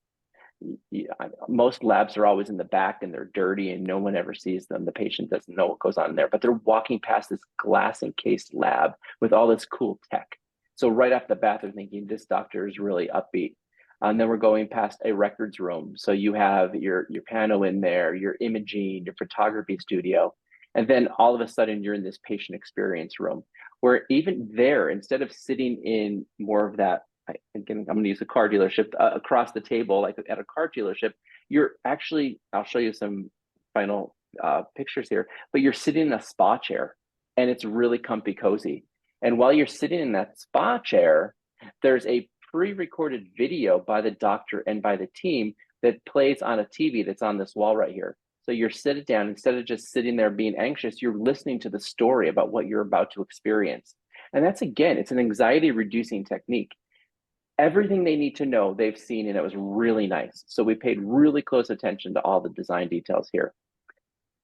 Most labs are always in the back and they're dirty and no one ever sees them. The patient doesn't know what goes on in there, but they're walking past this glass encased lab with all this cool tech. So right off the bat, they're thinking this doctor is really upbeat. And then we're going past a records room. So you have your piano in there, your imaging, your photography studio. And then all of a sudden you're in this patient experience room where even there, instead of sitting in more of that, again, I'm going to use a car dealership across the table, like at a car dealership, you're actually, I'll show you some final pictures here, but you're sitting in a spa chair and it's really comfy, cozy. And while you're sitting in that spa chair, there's a pre-recorded video by the doctor and by the team that plays on a TV that's on this wall right here. So you're sitting down, instead of just sitting there being anxious, you're listening to the story about what you're about to experience. And that's, again, it's an anxiety reducing technique. Everything they need to know, they've seen, and it was really nice. So we paid really close attention to all the design details here.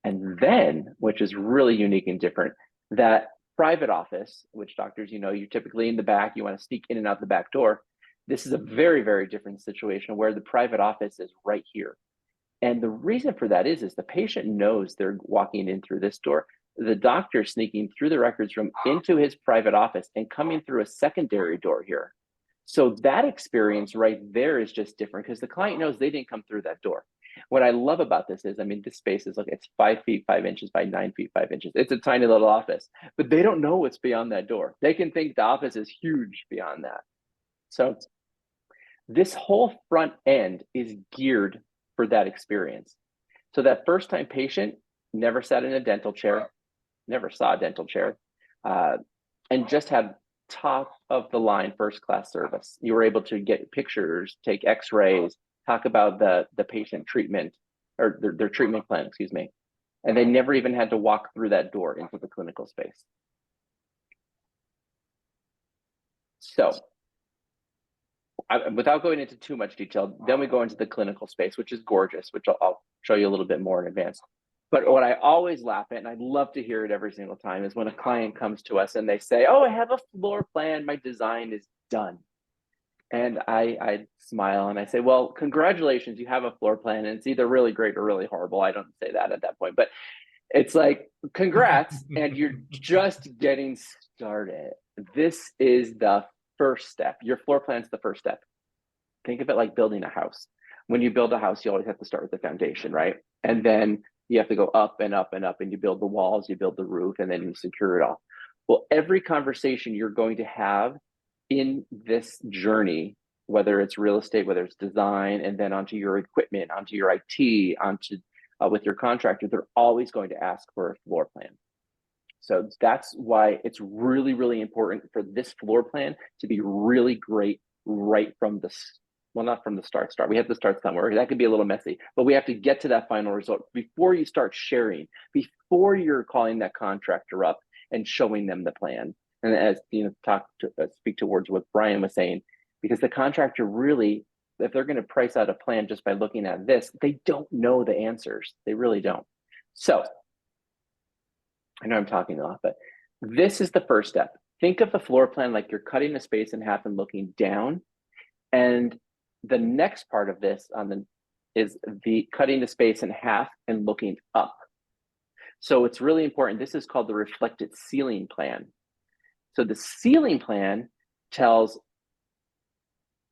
And then, which is really unique and different, that private office, which doctors, you know, you're typically in the back, you want to sneak in and out the back door. This is a very, very different situation where the private office is right here. And the reason for that is the patient knows they're walking in through this door. The doctor sneaking through the records room into his private office and coming through a secondary door here. So that experience right there is just different because the client knows they didn't come through that door. What I love about this is, I mean, this space is, look, it's 5 feet 5 inches by 9 feet 5 inches. It's a tiny little office, but they don't know what's beyond that door. They can think the office is huge beyond that. So this whole front end is geared for that experience. So that first time patient never sat in a dental chair, never saw a dental chair, and just had top of the line first class service. You were able to get pictures, take x-rays, talk about the patient treatment or their treatment plan, excuse me. And they never even had to walk through that door into the clinical space. So without going into too much detail, then we go into the clinical space, which is gorgeous, which I'll show you a little bit more in advance. But what I always laugh at, and I'd love to hear it every single time, is when a client comes to us and they say, oh, I have a floor plan, my design is done. And I smile and I say, well, congratulations, you have a floor plan, and it's either really great or really horrible. I don't say that at that point, but it's like, congrats, and you're just getting started. This is the first step. Your floor plan is the first step. Think of it like building a house. When you build a house, you always have to start with the foundation, right? And then you have to go up and up and up, and you build the walls, you build the roof, and then you secure it all. Well, every conversation you're going to have in this journey, whether it's real estate, whether it's design, and then onto your equipment, onto your IT, onto with your contractor, they're always going to ask for a floor plan. So that's why it's really, really important for this floor plan to be really great right from the, well, not from the start. We have to start somewhere. That could be a little messy, but we have to get to that final result before you start sharing, before you're calling that contractor up and showing them the plan. And as you know, speak towards what Brian was saying, because the contractor really, if they're going to price out a plan just by looking at this, they don't know the answers. They really don't. So I know I'm talking a lot, but this is the first step. Think of the floor plan like you're cutting the space in half and looking down. And the next part of this is the cutting the space in half and looking up. So it's really important. This is called the reflected ceiling plan. So the ceiling plan tells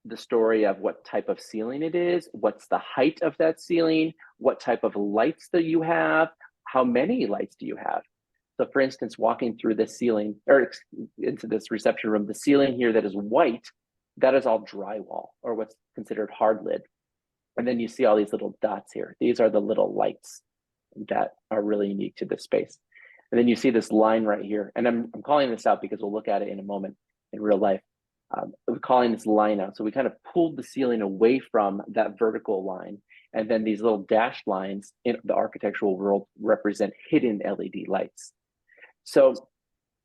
the story of what type of ceiling it is, what's the height of that ceiling, what type of lights that you have, how many lights do you have. So for instance, walking through the ceiling or into this reception room, the ceiling here that is white, that is all drywall or what's considered hard lid. And then you see all these little dots here. These are the little lights that are really unique to this space. And then you see this line right here. And I'm calling this out because we'll look at it in a moment in real life. We're calling this line out. So we kind of pulled the ceiling away from that vertical line. And then these little dashed lines in the architectural world represent hidden LED lights. So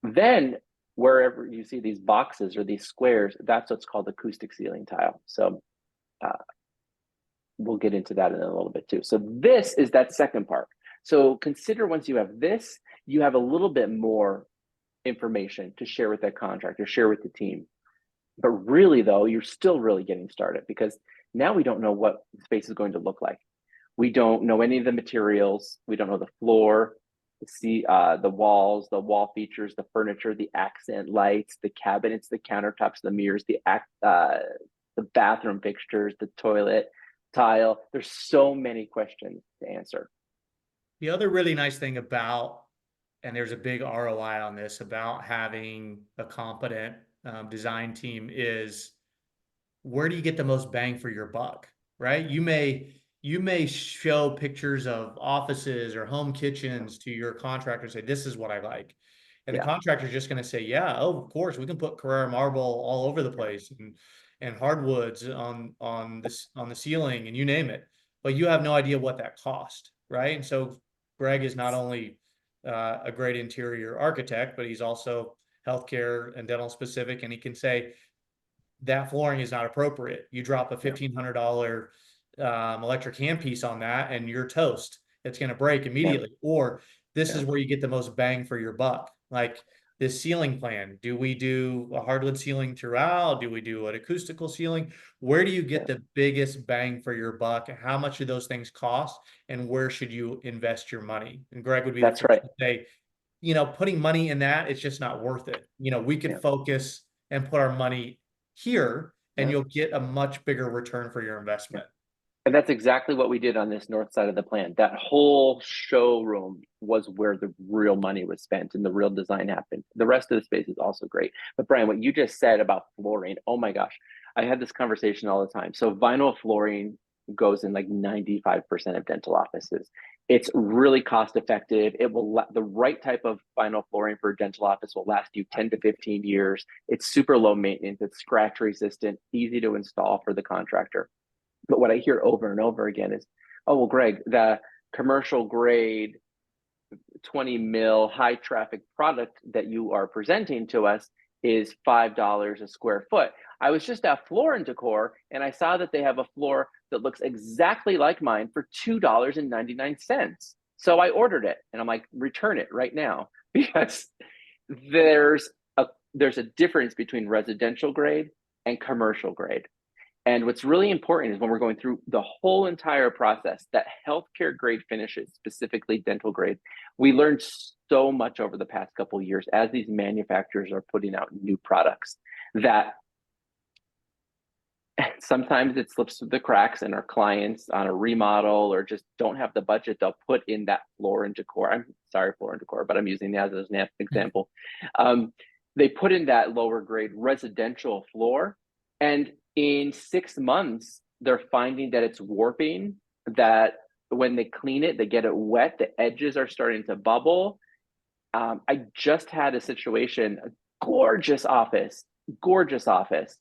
then wherever you see these boxes or these squares, that's what's called acoustic ceiling tile. So we'll get into that in a little bit too. So this is that second part. So consider once you have this, you have a little bit more information to share with that contractor, share with the team. But really though, you're still really getting started because now we don't know what the space is going to look like. We don't know any of the materials. We don't know the floor, the walls, the wall features, the furniture, the accent lights, the cabinets, the countertops, the mirrors, the bathroom fixtures, the toilet, tile. There's so many questions to answer. The other really nice thing about and there's a big ROI on this about having a competent design team, is where do you get the most bang for your buck, right? You may show pictures of offices or home kitchens to your contractor and say, this is what I like. And the Yeah. contractor's just going to say, yeah, oh, of course, we can put Carrara marble all over the place, and hardwoods on the ceiling, and you name it. But you have no idea what that cost, right? And so Greg is not only a great interior architect, but he's also healthcare and dental specific, and he can say, that flooring is not appropriate. You drop a $1,500 electric handpiece on that and you're toast. It's going to break immediately. Or this is where you get the most bang for your buck. Like this ceiling plan. Do we do a hardwood ceiling throughout? Do we do an acoustical ceiling? Where do you get the biggest bang for your buck? How much do those things cost? And where should you invest your money? And Greg would be the first to say, putting money in that, it's just not worth it. We could focus and put our money here, and you'll get a much bigger return for your investment. And that's exactly what we did on this north side of the plant. That whole showroom was where the real money was spent and the real design happened. The rest of the space is also great. But Brian, what you just said about flooring, oh my gosh, I had this conversation all the time. So vinyl flooring goes in like 95% of dental offices. It's really cost effective. It will, the right type of vinyl flooring for a dental office will last you 10 to 15 years. It's super low maintenance. It's scratch resistant, easy to install for the contractor. But what I hear over and over again is, oh, well, Greg, the commercial grade 20 mil high traffic product that you are presenting to us is $5 a square foot. I was just at Floor & Decor and I saw that they have a floor that looks exactly like mine for $2.99. So I ordered it and I'm like, return it right now, because there's a difference between residential grade and commercial grade. And what's really important is when we're going through the whole entire process, that healthcare grade finishes, specifically dental grade, we learned so much over the past couple of years as these manufacturers are putting out new products that sometimes it slips through the cracks, and our clients on a remodel or just don't have the budget, they'll put in that Floor & Decor. I'm sorry, Floor & Decor, but I'm using that as an example. They put in that lower grade residential floor, and in 6 months, they're finding that it's warping, that when they clean it, they get it wet, the edges are starting to bubble. I just had a situation, a gorgeous office,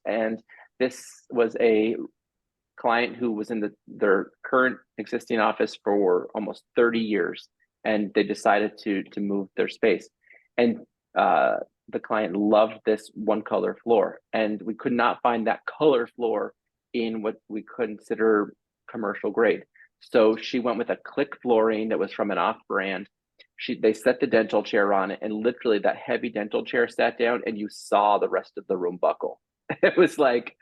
and this was a client who was in their current existing office for almost 30 years, and they decided to move their space. And the client loved this one color floor, and we could not find that color floor in what we consider commercial grade. So she went with a click flooring that was from an off brand. They set the dental chair on it, and literally that heavy dental chair sat down and you saw the rest of the room buckle. It was like,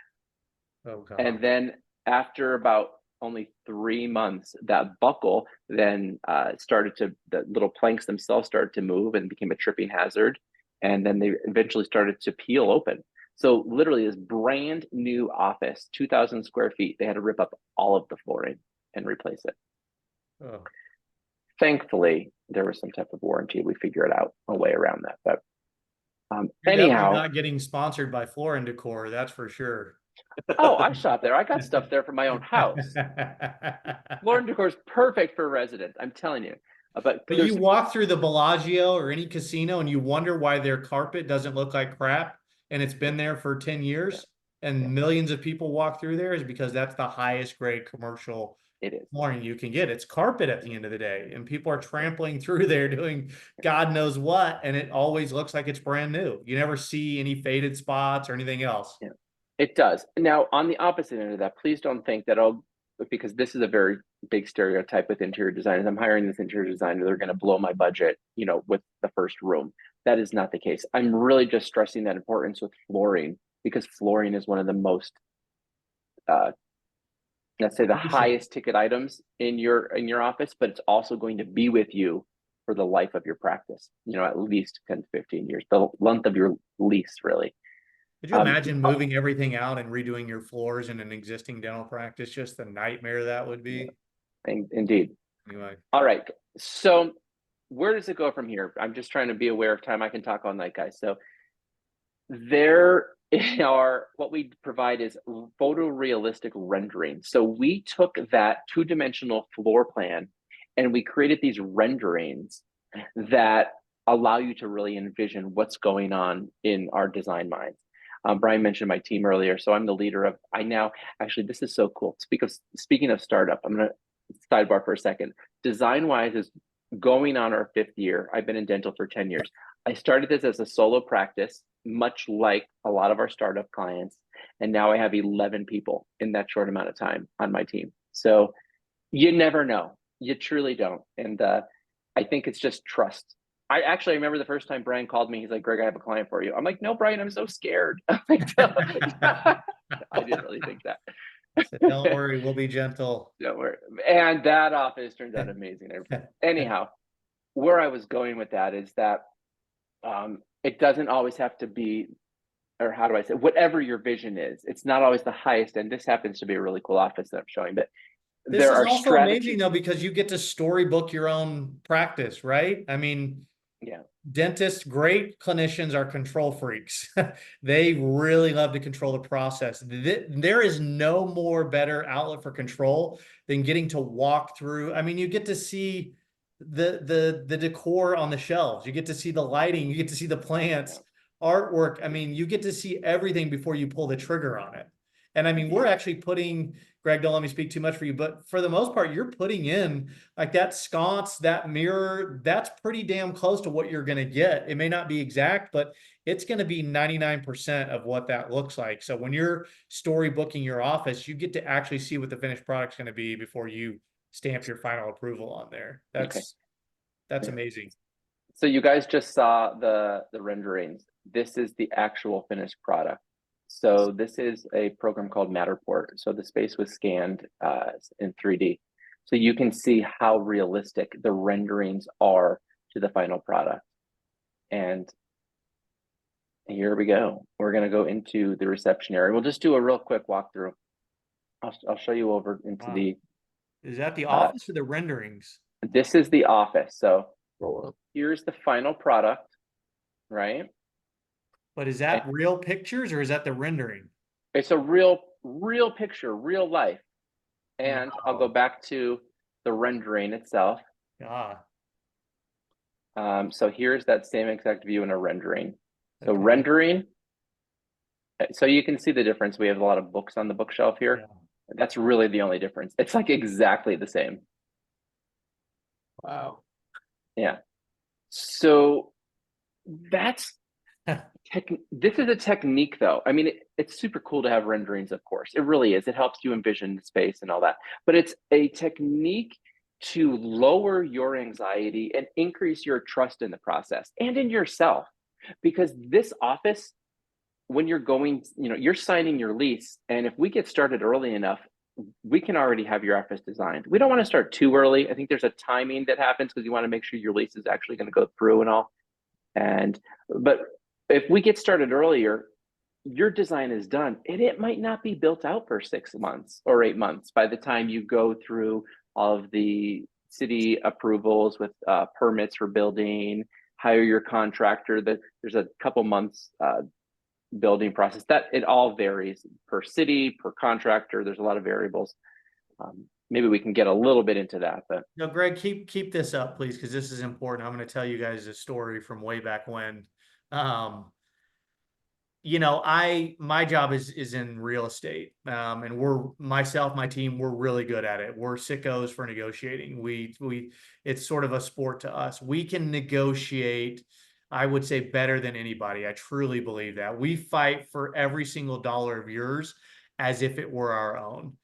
oh God. And then after about only 3 months, that buckle then the little planks themselves started to move and became a tripping hazard. And then they eventually started to peel open. So literally this brand new office, 2,000 square feet, they had to rip up all of the flooring and replace it. Oh. Thankfully, there was some type of warranty. We figured out a way around that. But anyhow, not getting sponsored by Floor & Decor, that's for sure. Oh, I shop there. I got stuff there for my own house. Floor & Decor is perfect for residents, I'm telling you. But you walk through the Bellagio or any casino and you wonder why their carpet doesn't look like crap, and it's been there for 10 years and millions of people walk through there, is because that's the highest grade commercial flooring you can get. It's carpet at the end of the day, and people are trampling through there doing God knows what, and it always looks like it's brand new. You never see any faded spots or anything else. Yeah, it does. Now, on the opposite end of that, please don't think that because this is a very big stereotype with interior designers. I'm hiring this interior designer, they're going to blow my budget, with the first room. That is not the case. I'm really just stressing that importance with flooring, because flooring is one of the most, let's say, the highest ticket items in your office, but it's also going to be with you for the life of your practice, at least 10 to 15 years, the length of your lease, really. Could you imagine moving everything out and redoing your floors in an existing dental practice? Just the nightmare that would be. Indeed. Anyway. All right. So where does it go from here? I'm just trying to be aware of time. I can talk all night, guys. So there are, what we provide is photorealistic rendering. So we took that two-dimensional floor plan and we created these renderings that allow you to really envision what's going on in our design minds. Brian mentioned my team earlier, so I'm the leader of. I now actually, this is so cool. Speaking of startup, I'm gonna sidebar for a second. Designwise is going on our 5th year. I've been in dental for 10 years. I started this as a solo practice, much like a lot of our startup clients, and now I have 11 people in that short amount of time on my team. So you never know. You truly don't. And I think it's just trust. I remember the first time Brian called me, he's like, Greg, I have a client for you. I'm like, no, Brian, I'm so scared. I'm like, I didn't really think that. So don't worry, we'll be gentle. Don't worry. And that office turns out amazing. Anyhow, where I was going with that is that it doesn't always have to be, or how do I say, whatever your vision is, it's not always the highest. And this happens to be a really cool office that I'm showing, but This there is are also strategies. amazing though, because you get to storybook your own practice, right? I mean, Yeah. dentists, great clinicians, are control freaks. They really love to control the process. There is no more better outlet for control than getting to walk through. I mean, you get to see the decor on the shelves. You get to see the lighting. You get to see the plants, artwork. I mean, you get to see everything before you pull the trigger on it. And I mean, we're actually putting, Greg, don't let me speak too much for you, but for the most part, you're putting in like that sconce, that mirror, that's pretty damn close to what you're going to get. It may not be exact, but it's going to be 99% of what that looks like. So when you're storybooking your office, you get to actually see what the finished product's going to be before you stamp your final approval on there. That's amazing. So you guys just saw the renderings. This is the actual finished product. So this is a program called Matterport. So the space was scanned in 3D. So you can see how realistic the renderings are to the final product. And here we go. We're going to go into the reception area. We'll just do a real quick walkthrough. I'll show you over into the. Is that the office or the renderings? This is the office. So here's the final product, right? But is that real pictures or is that the rendering? It's a real picture, real life. And Wow. I'll go back to the rendering itself. Yeah. So here's that same exact view in a rendering. So Okay. rendering. So you can see the difference. We have a lot of books on the bookshelf here. Yeah. That's really the only difference. It's like exactly the same. Wow. Yeah. So that's this is a technique though. I mean, it's super cool to have renderings, of course. It really is. It helps you envision the space and all that. But it's a technique to lower your anxiety and increase your trust in the process and in yourself. Because this office, when you're going, you're signing your lease. And if we get started early enough, we can already have your office designed. We don't want to start too early. I think there's a timing that happens because you want to make sure your lease is actually going to go through and all. But if we get started earlier, your design is done and it might not be built out for 6 months or 8 months by the time you go through all of the city approvals with permits for building, hire your contractor. There's a couple months building process that it all varies per city, per contractor. There's a lot of variables. Maybe we can get a little bit into that, but no, Greg, keep this up, please, because this is important. I'm going to tell you guys a story from way back when. My job is in real estate, and my team, we're really good at it. We're sickos for negotiating. It's sort of a sport to us. We can negotiate, I would say, better than anybody. I truly believe that. We fight for every single dollar of yours as if it were our own.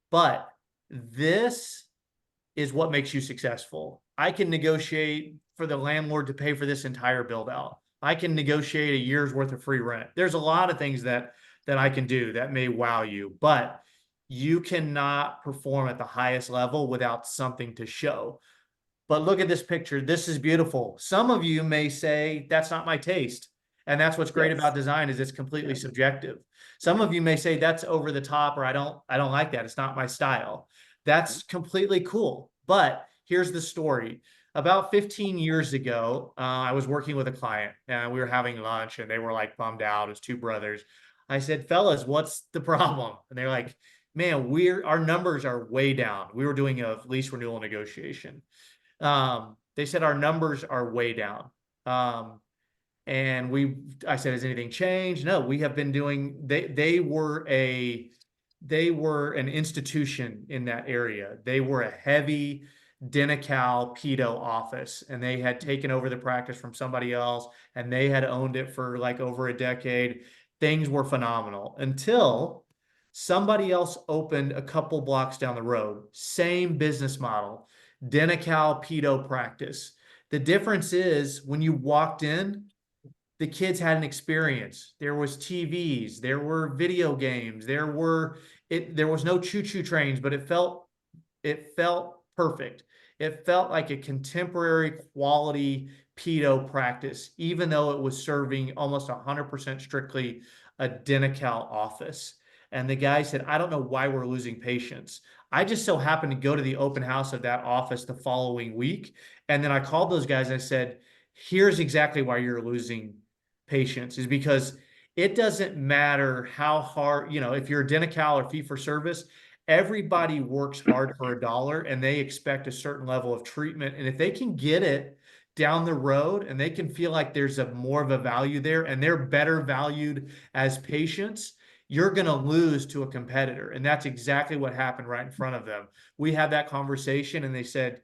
But this is what makes you successful. I can negotiate for the landlord to pay for this entire build out. I can negotiate a year's worth of free rent. There's a lot of things that I can do that may wow you, but you cannot perform at the highest level without something to show. But look at this picture. This is beautiful. Some of you may say, that's not my taste. And that's what's great about design, is it's completely subjective. Some of you may say that's over the top, or I don't like that. It's not my style. That's completely cool. But here's the story. about 15 years ago, I was working with a client and we were having lunch and they were like bummed out as two brothers. I said, fellas, what's the problem? And they're like, man, our numbers are way down. We were doing a lease renewal negotiation. They said our numbers are way down. And I said, has anything changed? No, we have been doing, they were an institution in that area. They were a heavy Denical pedo office, and they had taken over the practice from somebody else, and they had owned it for like over a decade. Things were phenomenal until somebody else opened a couple blocks down the road. Same business model, Denical pedo practice. The difference is when you walked in, the kids had an experience. There was TVs, there were video games, there was no choo-choo trains, but it felt perfect. It felt like a contemporary quality pedo practice, even though it was serving almost 100% strictly a Denical office. And the guy said, I don't know why we're losing patients. I just so happened to go to the open house of that office the following week. And then I called those guys and I said, here's exactly why you're losing patients, is because it doesn't matter how hard, if you're a Denical or fee for service, everybody works hard for $1 and they expect a certain level of treatment. And if they can get it down the road and they can feel like there's more of a value there and they're better valued as patients, you're going to lose to a competitor. And that's exactly what happened right in front of them. We had that conversation and they said,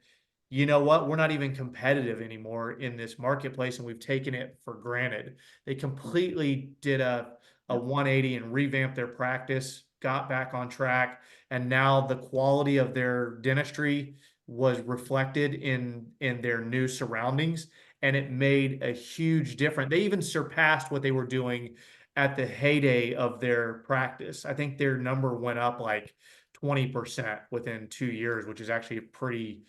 you know what? We're not even competitive anymore in this marketplace, and we've taken it for granted. They completely did a 180 and revamped their practice, got back on track, and now the quality of their dentistry was reflected in their new surroundings, and it made a huge difference. They even surpassed what they were doing at the heyday of their practice. I think their number went up like 20% within 2 years, which is actually a pretty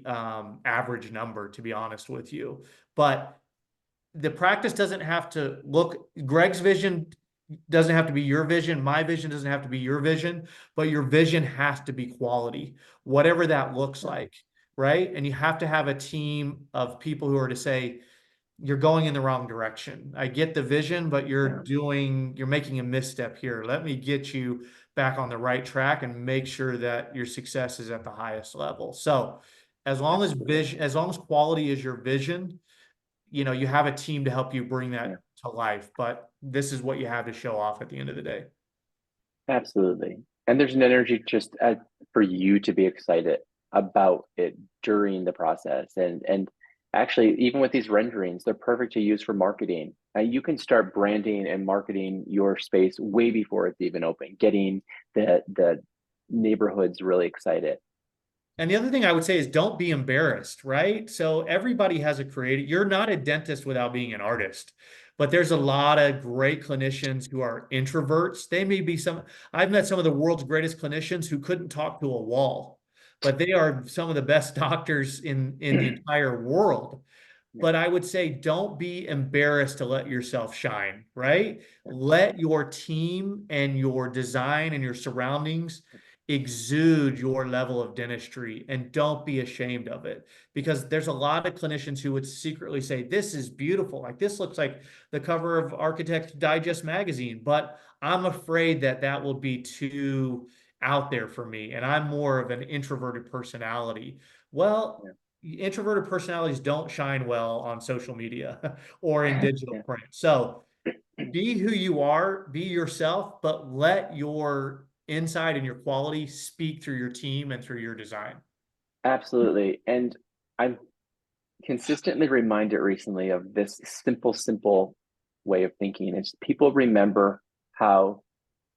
average number, to be honest with you. But the practice doesn't have to look, Greg's vision doesn't have to be your vision. My vision doesn't have to be your vision, but your vision has to be quality, whatever that looks like, right? And you have to have a team of people who are to say, you're going in the wrong direction. I get the vision, but you're making a misstep here. Let me get you back on the right track and make sure that your success is at the highest level. So as long as quality is your vision, you have a team to help you bring that to life, but this is what you have to show off at the end of the day. Absolutely. And there's an energy just for you to be excited about it during the process. And actually, even with these renderings, they're perfect to use for marketing. You can start branding and marketing your space way before it's even open, getting the neighborhoods really excited. And the other thing I would say is don't be embarrassed, right? So everybody has a creative, you're not a dentist without being an artist, but there's a lot of great clinicians who are introverts. I've met some of the world's greatest clinicians who couldn't talk to a wall, but they are some of the best doctors in the entire world. But I would say don't be embarrassed to let yourself shine, right? Let your team and your design and your surroundings exude your level of dentistry, and don't be ashamed of it, because there's a lot of clinicians who would secretly say, this is beautiful. Like, this looks like the cover of Architects Digest magazine, but I'm afraid that will be too out there for me. And I'm more of an introverted personality. Well, introverted personalities don't shine well on social media or in digital print. So be who you are, be yourself, but let your inside and your quality speak through your team and through your design. Absolutely. And I'm consistently reminded recently of this simple way of thinking. It's people remember how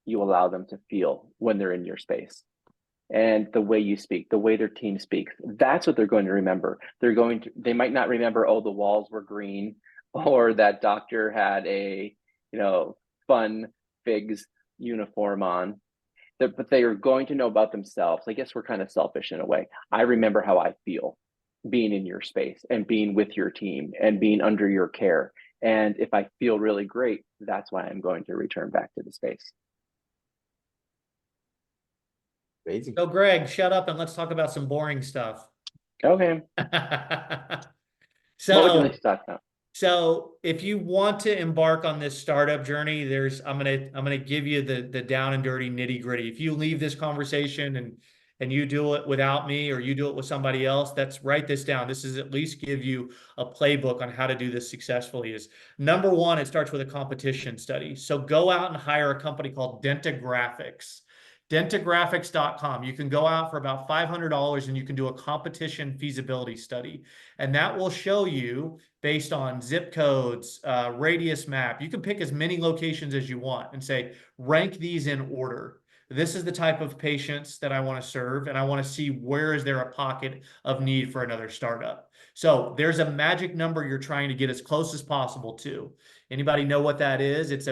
you allow them to feel when they're in your space. And the way you speak, the way their team speaks, that's what they're going to remember. They might not remember, oh, the walls were green, or that doctor had a, fun figs uniform on. But they are going to know about themselves. I guess we're kind of selfish in a way. I remember how I feel being in your space and being with your team and being under your care. And if I feel really great, that's why I'm going to return back to the space. Amazing. So Greg, shut up and let's talk about some boring stuff. Okay. What would you like So, to talk about? so if you want to embark on this startup journey, I'm gonna give you the down and dirty nitty gritty. If you leave this conversation and you do it without me or you do it with somebody else, that's write this down. This is at least give you a playbook on how to do this successfully. Is number one, it starts with a competition study. So go out and hire a company called Dentagraphics. Dentagraphics.com. You can go out for about $500 and you can do a competition feasibility study. And that will show you based on zip codes, radius map. You can pick as many locations as you want and say, rank these in order. This is the type of patients that I want to serve, and I want to see where is there a pocket of need for another startup. So there's a magic number you're trying to get as close as possible to. Anybody know what that is? It's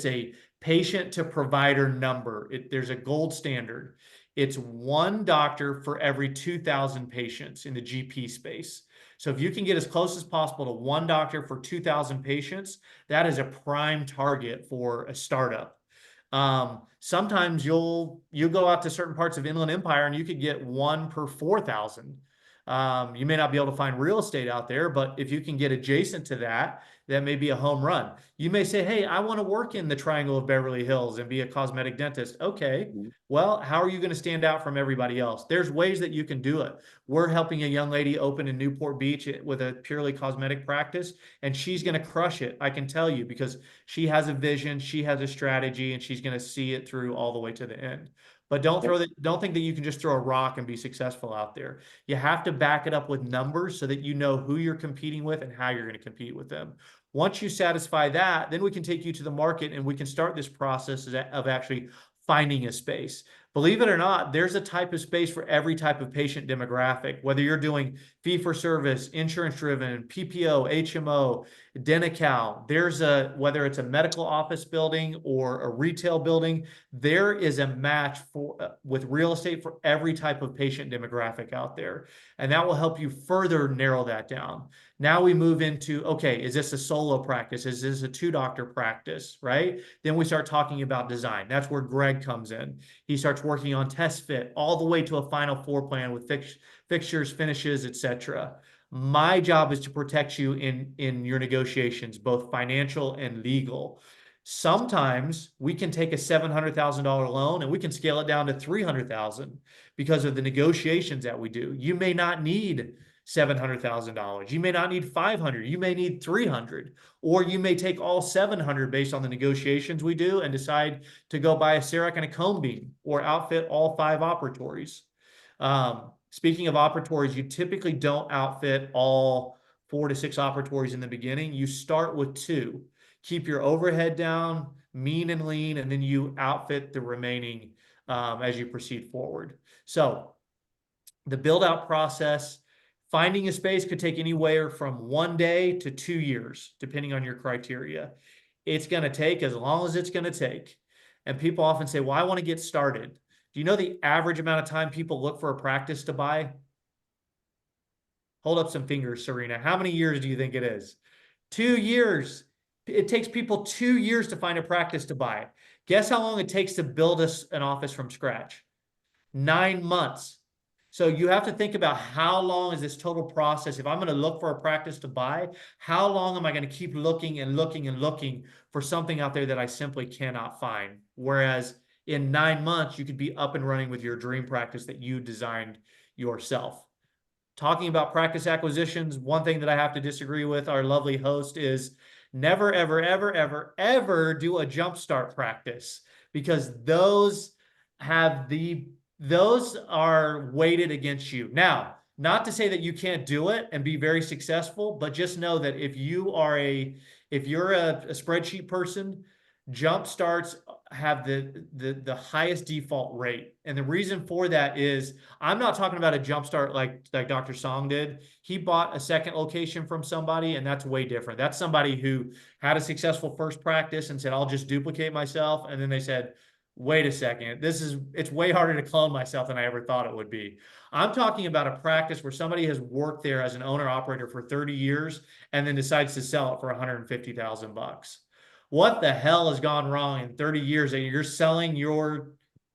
a patient to provider number. There's a gold standard. It's one doctor for every 2,000 patients in the GP space. So if you can get as close as possible to one doctor for 2,000 patients, that is a prime target for a startup. Sometimes you go out to certain parts of Inland Empire and you could get one per 4,000. You may not be able to find real estate out there, but if you can get adjacent to that, that may be a home run. You may say, hey, I want to work in the Triangle of Beverly Hills and be a cosmetic dentist. Okay, well, how are you going to stand out from everybody else? There's ways that you can do it. We're helping a young lady open in Newport Beach with a purely cosmetic practice, and she's going to crush it, I can tell you, because she has a vision, she has a strategy, and she's going to see it through all the way to the end. But don't think that you can just throw a rock and be successful out there. You have to back it up with numbers so that you know who you're competing with and how you're going to compete with them. Once you satisfy that, then we can take you to the market and we can start this process of actually finding a space. Believe it or not, there's a type of space for every type of patient demographic, whether you're doing fee-for-service, insurance-driven, PPO, HMO, Denti-Cal. Whether it's a medical office building or a retail building, there is a match with real estate for every type of patient demographic out there. And that will help you further narrow that down. Now we move into, okay, is this a solo practice? Is this a 2-doctor practice, right? Then we start talking about design. That's where Greg comes in. He starts working on test fit all the way to a final floor plan with fixtures, finishes, etc. My job is to protect you in your negotiations, both financial and legal. Sometimes we can take a $700,000 loan and we can scale it down to $300,000 because of the negotiations that we do. You may not need $700,000. You may not need 500. You may need 300, or you may take all 700 based on the negotiations we do and decide to go buy a CEREC and a cone beam or outfit all 5 operatories. Speaking of operatories, you typically don't outfit all 4 to 6 operatories in the beginning. You start with 2. Keep your overhead down, mean and lean, and then you outfit the remaining as you proceed forward. So the build out process, finding a space could take anywhere from 1 day to 2 years, depending on your criteria. It's going to take as long as it's going to take. And people often say, well, I want to get started. Do you know the average amount of time people look for a practice to buy? Hold up some fingers, Serena. How many years do you think it is? 2 years. It takes people 2 years to find a practice to buy. Guess how long it takes to build an office from scratch? 9 months. So you have to think about how long is this total process. If I'm going to look for a practice to buy, how long am I going to keep looking and looking and looking for something out there that I simply cannot find? Whereas in 9 months, you could be up and running with your dream practice that you designed yourself. Talking about practice acquisitions, one thing that I have to disagree with our lovely host is never, ever, ever, ever, ever do a jumpstart practice, because those are weighted against you. Now, not to say that you can't do it and be very successful, but just know that if you're a spreadsheet person, jump starts have the highest default rate. And the reason for that is I'm not talking about a jump start like Dr. Song did. He bought a second location from somebody, and that's way different. That's somebody who had a successful first practice and said, I'll just duplicate myself. And then they said, wait a second, it's way harder to clone myself than I ever thought it would be. I'm talking about a practice where somebody has worked there as an owner operator for 30 years and then decides to sell it for $150,000. What the hell has gone wrong in 30 years that you're selling your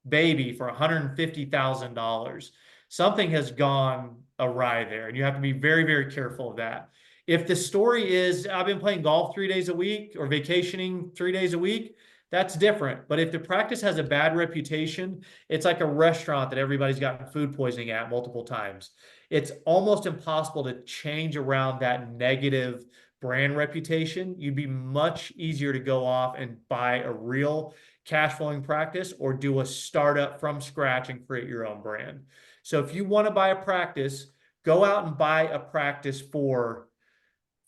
baby for $150,000? Something has gone awry there. And you have to be very, very careful of that. If the story is, I've been playing golf 3 days a week or vacationing 3 days a week, that's different. But if the practice has a bad reputation, it's like a restaurant that everybody's gotten food poisoning at multiple times. It's almost impossible to change around that negative brand reputation. You'd be much easier to go off and buy a real cash flowing practice or do a startup from scratch and create your own brand. So if you want to buy a practice, go out and buy a practice for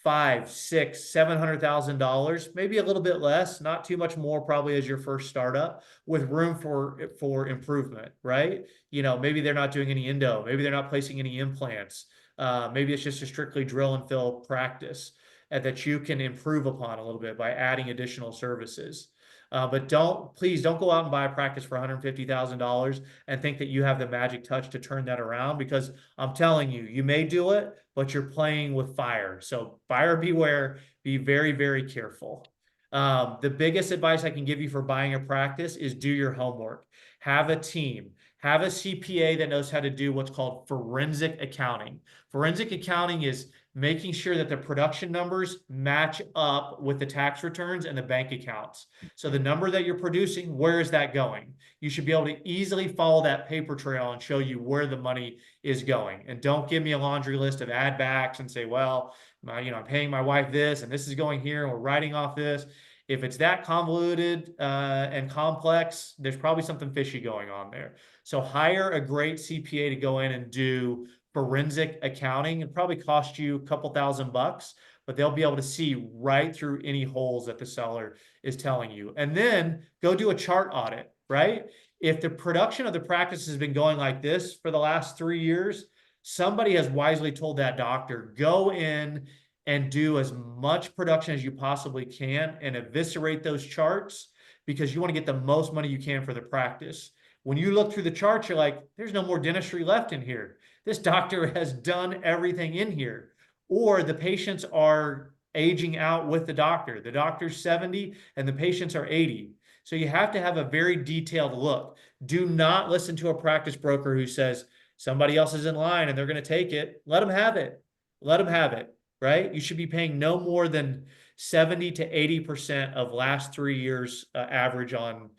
$500,000, $600,000, $700,000, maybe a little bit less, not too much more probably as your first startup, with room for improvement, right? You know, maybe they're not doing any endo, maybe they're not placing any implants, maybe it's just a strictly drill and fill practice that you can improve upon a little bit by adding additional services. But please don't go out and buy a practice for $150,000 and think that you have the magic touch to turn that around, because I'm telling you, you may do it, but you're playing with fire. So buyer beware, be very, very careful. The biggest advice I can give you for buying a practice is do your homework. Have a team. Have a CPA that knows how to do what's called forensic accounting. Forensic accounting is making sure that the production numbers match up with the tax returns and the bank accounts. So the number that you're producing, where is that going? You should be able to easily follow that paper trail and show you where the money is going. And don't give me a laundry list of add backs and say, well, I'm paying my wife this and this is going here and we're writing off this. If it's that convoluted and complex, there's probably something fishy going on there. So hire a great CPA to go in and do forensic accounting. It probably cost you a couple $1,000, but they'll be able to see right through any holes that the seller is telling you. And then go do a chart audit, right? If the production of the practice has been going like this for the last 3 years, somebody has wisely told that doctor, go in and do as much production as you possibly can and eviscerate those charts, because you want to get the most money you can for the practice. When you look through the charts, you're like, there's no more dentistry left in here. This doctor has done everything in here. Or the patients are aging out with the doctor. The doctor's 70 and the patients are 80. So you have to have a very detailed look. Do not listen to a practice broker who says somebody else is in line and they're going to take it. Let them have it. Let them have it, right? You should be paying no more than 70 to 80% of last 3 years average on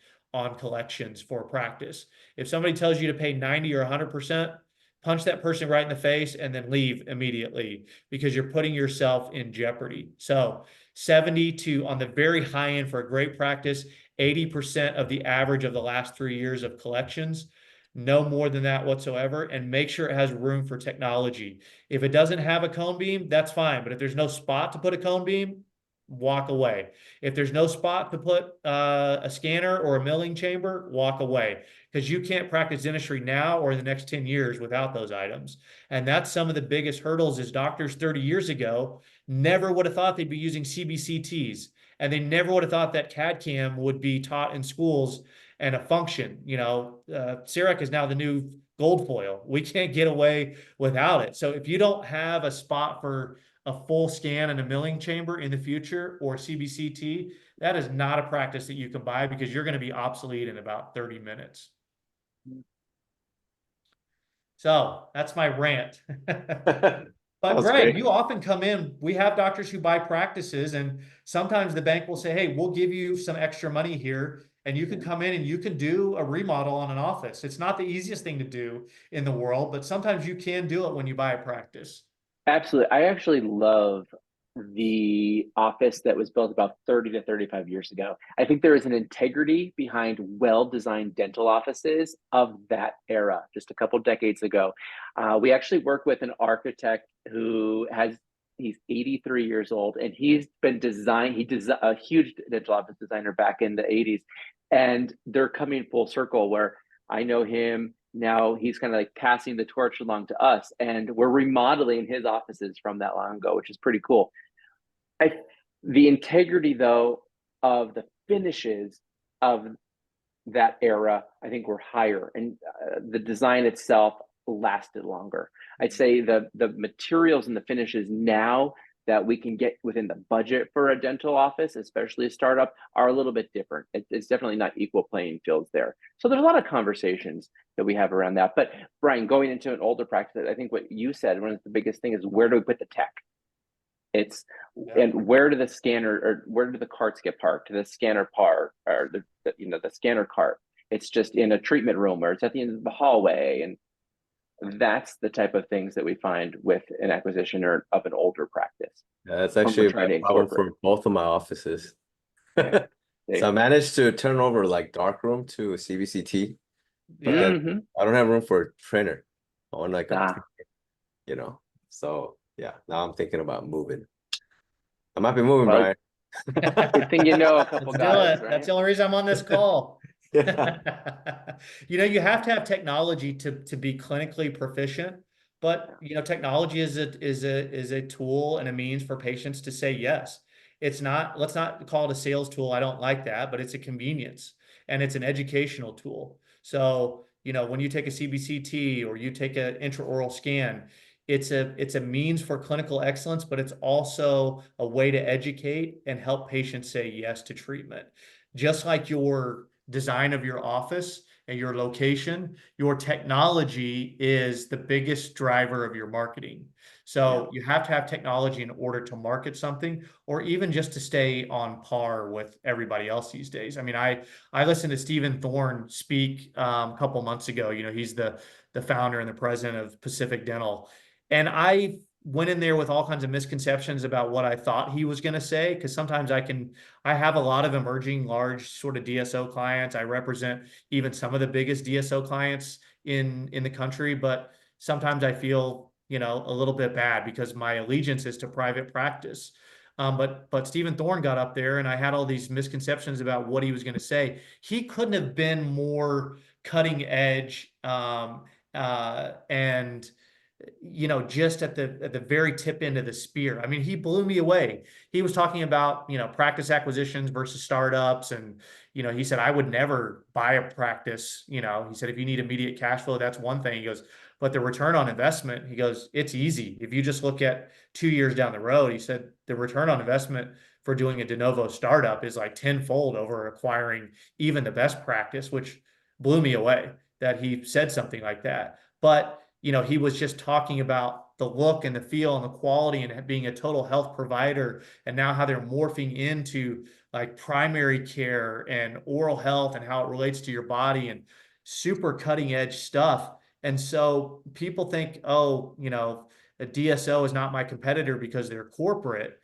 collections for a practice. If somebody tells you to pay 90 or 100%, punch that person right in the face and then leave immediately, because you're putting yourself in jeopardy. So 70 to, on the very high end for a great practice, 80% of the average of the last 3 years of collections, no more than that whatsoever, and make sure it has room for technology. If it doesn't have a cone beam, that's fine. But if there's no spot to put a cone beam, walk away. If there's no spot to put a scanner or a milling chamber, walk away, because you can't practice dentistry now or in the next 10 years without those items. And that's some of the biggest hurdles. Is doctors 30 years ago never would have thought they'd be using CBCTs, and they never would have thought that CAD CAM would be taught in schools and a function. CEREC is now the new gold foil. We can't get away without it. So if you don't have a spot for a full scan and a milling chamber in the future, or CBCT, that is not a practice that you can buy, because you're going to be obsolete in about 30 minutes. So that's my rant. But Greg, you often come in, we have doctors who buy practices, and sometimes the bank will say, hey, we'll give you some extra money here, and you can come in and you can do a remodel on an office. It's not the easiest thing to do in the world, but sometimes you can do it when you buy a practice. Absolutely. I actually love the office that was built about 30 to 35 years ago. I think there is an integrity behind well-designed dental offices of that era, just a couple decades ago. We actually work with an architect he's 83 years old, and he's been a huge dental office designer back in the 80s. And they're coming full circle where I know him. Now he's kind of like passing the torch along to us, and we're remodeling his offices from that long ago, which is pretty cool. The integrity, though, of the finishes of that era, I think were higher, and the design itself lasted longer. I'd say the materials and the finishes now that we can get within the budget for a dental office, especially a startup, are a little bit different. It's definitely not equal playing fields there. So there's a lot of conversations that we have around that. But Brian, going into an older practice, I think what you said, one of the biggest thing is, where do we put the tech? It's and where do the scanner, or where do the carts get parked? The scanner part, or the scanner cart. It's just in a treatment room, or it's at the end of the hallway, and that's the type of things that we find with an acquisition or of an older practice. Yeah, that's actually a big problem for both of my offices. Yeah. So I managed to turn over like darkroom to a CBCT, but then I don't have room for a printer. I want like a, so yeah, now I'm thinking about moving. I might be moving, Brian. Good thing you know a couple guys, right? That's the only reason I'm on this call. Yeah. You have to have technology to be clinically proficient, but technology is a tool and a means for patients to say yes. It's not, let's not call it a sales tool. I don't like that, but it's a convenience and it's an educational tool. So, when you take a CBCT or you take an intraoral scan, it's a means for clinical excellence, but it's also a way to educate and help patients say yes to treatment. Just like your design of your office and your location, your technology is the biggest driver of your marketing. So you have to have technology in order to market something, or even just to stay on par with everybody else these days. I mean, I listened to Stephen Thorne speak a couple months ago. He's the founder and the president of Pacific Dental. And I went in there with all kinds of misconceptions about what I thought he was going to say, because sometimes I have a lot of emerging large sort of DSO clients. I represent even some of the biggest DSO clients in the country, but sometimes I feel, a little bit bad because my allegiance is to private practice. But Stephen Thorne got up there and I had all these misconceptions about what he was going to say. He couldn't have been more cutting edge, and just at the very tip end of the spear. I mean, he blew me away. He was talking about, practice acquisitions versus startups. And, he said, I would never buy a practice. He said, if you need immediate cash flow, that's one thing. He goes, but the return on investment, he goes, it's easy. If you just look at 2 years down the road, he said, the return on investment for doing a de novo startup is like tenfold over acquiring even the best practice, which blew me away that he said something like that. But he was just talking about the look and the feel and the quality and being a total health provider, and now how they're morphing into like primary care and oral health and how it relates to your body and super cutting edge stuff. And so people think, oh, a DSO is not my competitor because they're corporate.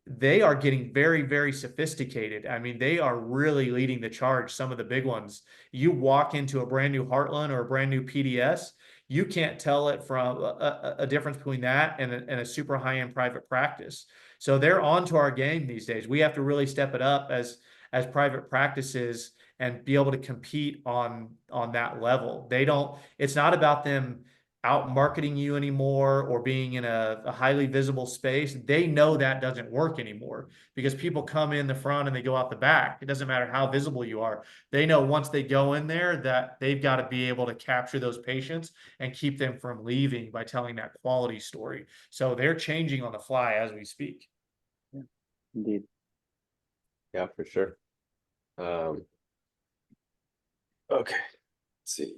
They are getting very, very sophisticated. I mean, they are really leading the charge. Some of the big ones, you walk into a brand new Heartland or a brand new PDS, you can't tell it from a difference between that and a super high-end private practice. So they're onto our game these days. We have to really step it up as private practices and be able to compete on that level. It's not about them out marketing you anymore or being in a highly visible space. They know that doesn't work anymore because people come in the front and they go out the back. It doesn't matter how visible you are. They know once they go in there that they've got to be able to capture those patients and keep them from leaving by telling that quality story. So they're changing on the fly as we speak. Yeah, indeed. Yeah, for sure. Okay, let's see.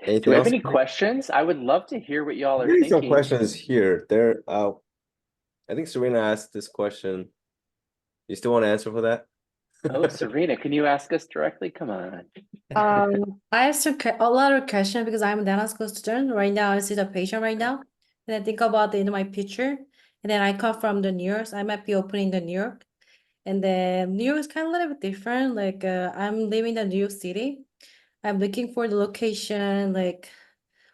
Do we have any questions? I would love to hear what y'all are Maybe thinking. some questions here. I think Serena asked this question. You still want to answer for that? Oh, Serena, can you ask us directly? Come on. I asked a lot of questions because I'm a dental school student. Right now, I see the patient right now. And I think about in my picture. And then I come from the New York. So I might be opening the New York. And then New York is kind of a little bit different. Like I'm living in New York City. I'm looking for the location, like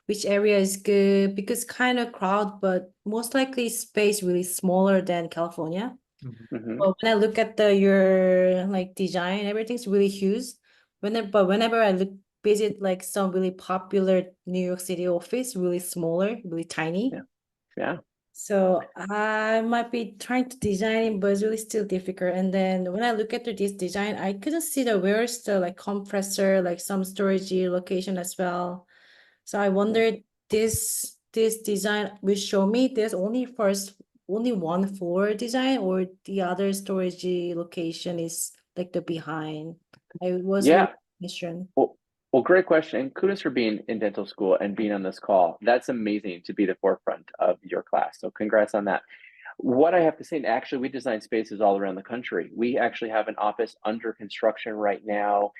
which area is good because kind of crowd, but most likely space really smaller than California. Mhm. But when I look at your like design, everything's really huge. Whenever I visit like some really popular New York City office, really smaller, really tiny. Yeah. So I might be trying to design it, but it's really still difficult. And then when I look at this design, I couldn't see where's the like compressor, like some storage location as well. So I wondered this this design will show me there's only one floor design, or the other storage location is like the behind? I was Yeah. question. Well, great question. And kudos for being in dental school and being on this call. That's amazing to be the forefront of your class. So congrats on that. What I have to say, and actually, we design spaces all around the country. We actually have an office under construction right now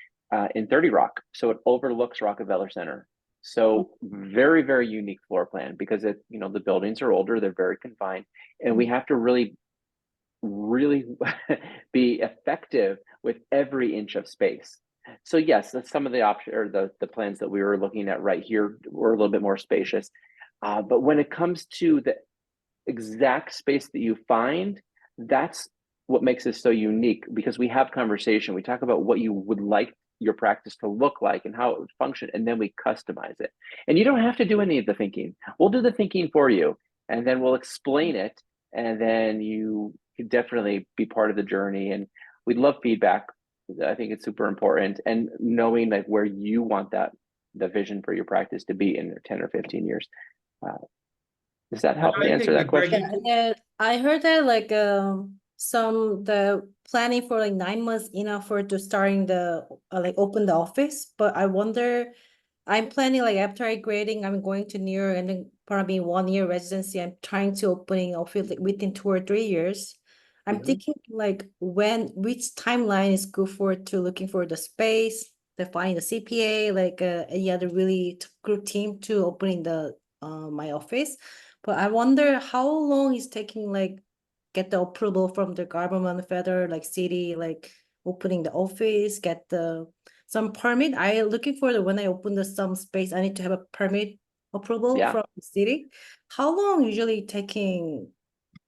in 30 Rock. So it overlooks Rockefeller Center. So very, very unique floor plan because the buildings are older, they're very confined, and we have to really be effective with every inch of space. So yes, that's some of the option or the plans that we were looking at right here were a little bit more spacious. But when it comes to the exact space that you find, that's what makes us so unique, because we have conversation. We talk about what you would like your practice to look like and how it would function, and then we customize it. And you don't have to do any of the thinking. We'll do the thinking for you, and then we'll explain it, and then you can definitely be part of the journey. And we'd love feedback. I think it's super important, and knowing like where you want the vision for your practice to be in 10 or 15 years. Does that help to answer that question? Yeah, I heard that like the planning for like 9 months enough for to starting the like open the office, but I wonder, I'm planning like after I grading, I'm going to New York and then probably 1 year residency. I'm trying to opening office like within 2 or 3 years. I'm thinking like which timeline is good for to looking for the space, to find the CPA, like any other really group team to opening the my office. But I wonder how long it's taking like get the approval from the government, federal, like city, like opening the office, get some permit. I looking for when I open some space, I need to have a permit approval from the city. How long usually taking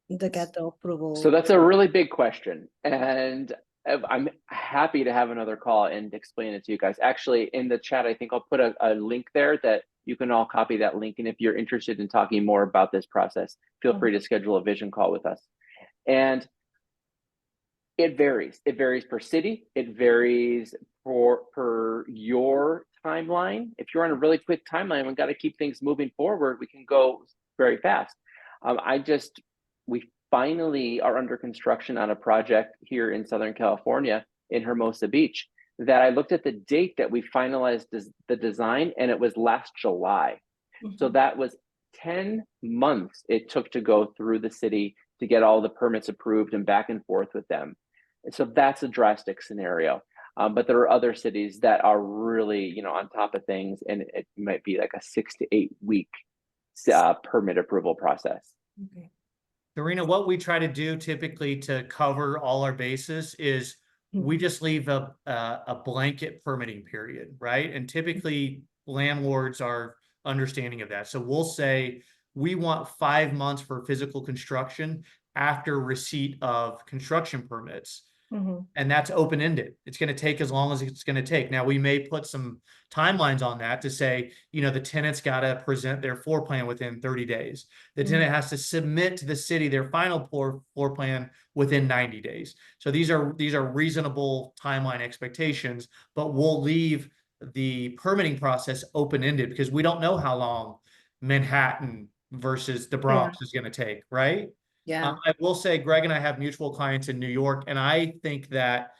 to get the approval? So that's a really big question, and I'm happy to have another call and explain it to you guys. Actually, in the chat, I think I'll put a link there that you can all copy that link. And if you're interested in talking more about this process, feel free to schedule a vision call with us. And it varies. It varies per city. It varies per your timeline. If you're on a really quick timeline, we've got to keep things moving forward, we can go very fast. We finally are under construction on a project here in Southern California in Hermosa Beach that I looked at the date that we finalized the design, and it was last July. So that was 10 months it took to go through the city to get all the permits approved and back and forth with them. And so that's a drastic scenario. But there are other cities that are really, on top of things, and it might be like a 6 to 8 week permit approval process. Okay. Karina, what we try to do typically to cover all our bases is we just leave a blanket permitting period, right? And typically landlords are understanding of that. So we'll say we want 5 months for physical construction after receipt of construction permits. And that's open-ended. It's going to take as long as it's going to take. Now, we may put some timelines on that to say, the tenant's got to present their floor plan within 30 days. The tenant has to submit to the city their final floor plan within 90 days. So these are reasonable timeline expectations, but we'll leave the permitting process open-ended because we don't know how long Manhattan versus the Bronx is going to take, right? Yeah. I will say Greg and I have mutual clients in New York, and I think that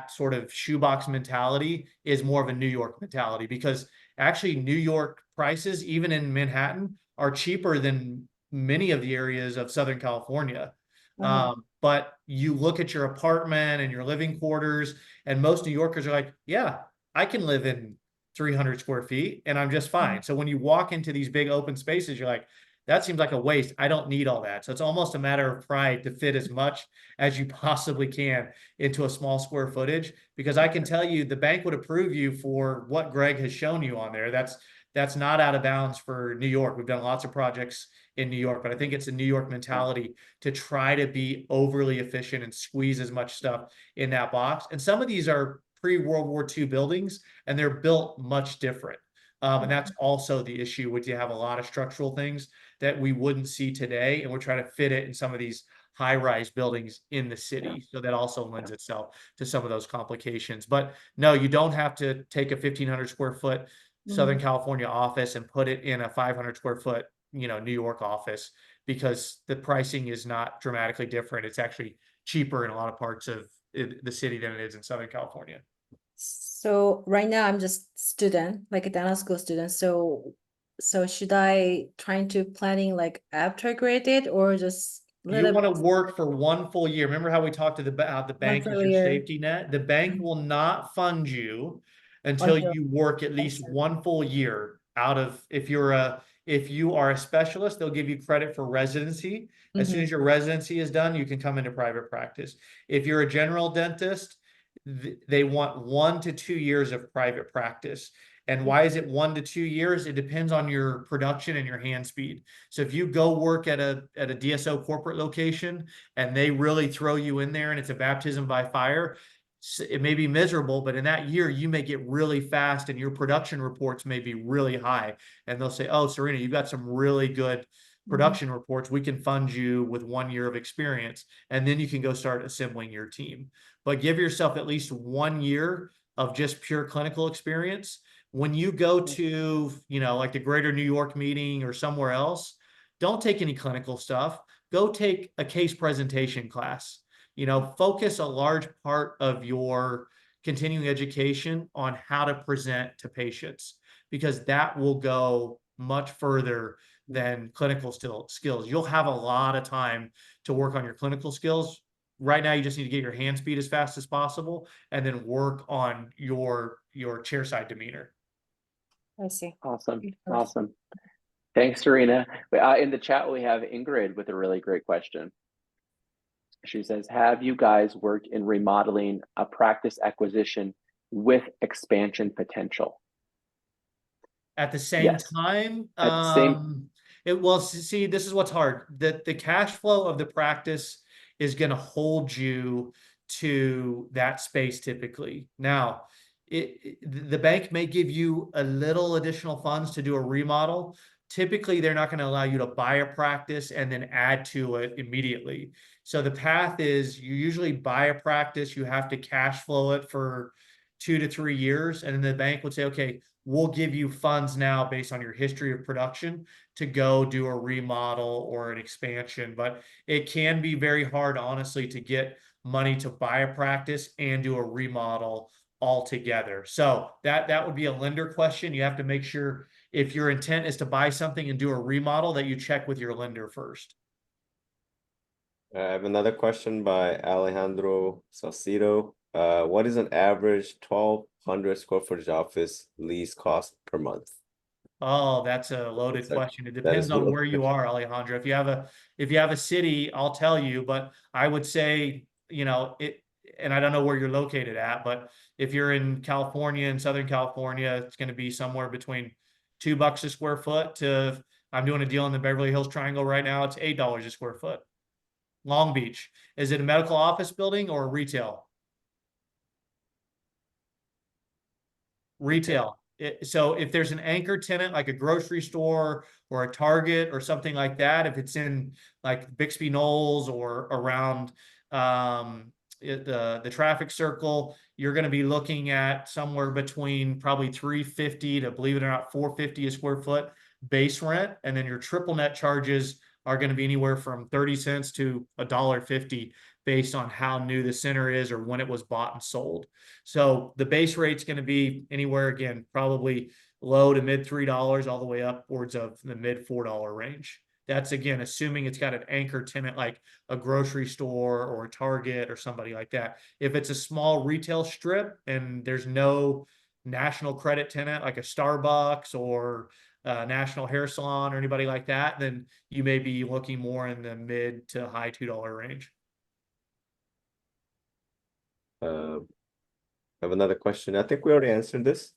sort of shoebox mentality is more of a New York mentality, because actually New York prices, even in Manhattan, are cheaper than many of the areas of Southern California. But you look at your apartment and your living quarters, and most New Yorkers are like, yeah, I can live in 300 square feet and I'm just fine. So when you walk into these big open spaces, you're like, that seems like a waste. I don't need all that. So it's almost a matter of pride to fit as much as you possibly can into a small square footage, because I can tell you the bank would approve you for what Greg has shown you on there. That's not out of bounds for New York. We've done lots of projects in New York, but I think it's a New York mentality to try to be overly efficient and squeeze as much stuff in that box. And some of these are pre-World War II buildings, and they're built much different. And that's also the issue, which you have a lot of structural things that we wouldn't see today, and we're trying to fit it in some of these high-rise buildings in the city. So that also lends itself to some of those complications. But no, you don't have to take a 1,500 square foot Southern California office and put it in a 500 square foot, New York office, because the pricing is not dramatically different. It's actually cheaper in a lot of parts of the city than it is in Southern California. So right now I'm just student, like a dental school student. So should I trying to planning like after I graduate or just You little want to work for 1 full year. Remember how we talked about the bank full is your year. safety net? The bank will not fund you until Until- you work at least 1 full year out of, if you are a specialist, they'll give you credit for residency. As soon as your residency is done, you can come into private practice. If you're a general dentist, they want 1 to 2 years of private practice. And why is it 1 to 2 years? It depends on your production and your hand speed. So if you go work at a DSO corporate location and they really throw you in there and it's a baptism by fire, it may be miserable, but in that year you may get really fast and your production reports may be really high. And they'll say, "Oh, Serena, you've got some really good production reports. We can fund you with 1 year of experience." And then you can go start assembling your team. But give yourself at least 1 year of just pure clinical experience. When you go to, like the Greater New York meeting or somewhere else, don't take any clinical stuff. Go take a case presentation class. Focus a large part of your continuing education on how to present to patients, because that will go much further than clinical skills. You'll have a lot of time to work on your clinical skills. Right now, you just need to get your hand speed as fast as possible and then work on your chairside demeanor. I see. Awesome. Awesome. Thanks, Serena. In the chat, we have Ingrid with a really great question. She says, have you guys worked in remodeling a practice acquisition with expansion potential? At the same Yes. time, At the same- see, this is what's hard. The cash flow of the practice is going to hold you to that space typically. Now, the bank may give you a little additional funds to do a remodel. Typically, they're not going to allow you to buy a practice and then add to it immediately. So the path is you usually buy a practice, you have to cash flow it for 2 to 3 years, and then the bank would say, "Okay, we'll give you funds now based on your history of production to go do a remodel or an expansion." But it can be very hard, honestly, to get money to buy a practice and do a remodel all together. So that would be a lender question. You have to make sure, if your intent is to buy something and do a remodel, that you check with your lender first. I have another question by Alejandro Salcido. What is an average 1,200 square footage office lease cost per month? Oh, that's a loaded question. It that is depends a on loaded where you are, Alejandro. If you have a city, I'll tell you, but I would say, and I don't know where you're located at, but if you're in California, in Southern California, it's going to be somewhere between $2 a square foot to, I'm doing a deal in the Beverly Hills Triangle right now, it's $8 a square foot. Long Beach, is it a medical office building or retail? Retail. So if there's an anchor tenant like a grocery store or a Target or something like that, if it's in like Bixby Knolls or around the traffic circle, you're going to be looking at somewhere between probably $350 to, believe it or not, $450 a square foot base rent, and then your triple net charges are going to be anywhere from 30 cents to $1.50 based on how new the center is or when it was bought and sold. So the base rate's going to be anywhere, again, probably low to mid $3 all the way upwards of the mid $4 range. That's, again, assuming it's got an anchor tenant like a grocery store or a Target or somebody like that. If it's a small retail strip and there's no national credit tenant like a Starbucks or National Hair Salon or anybody like that, then you may be looking more in the mid to high $2 range. I have another question. I think we already answered this.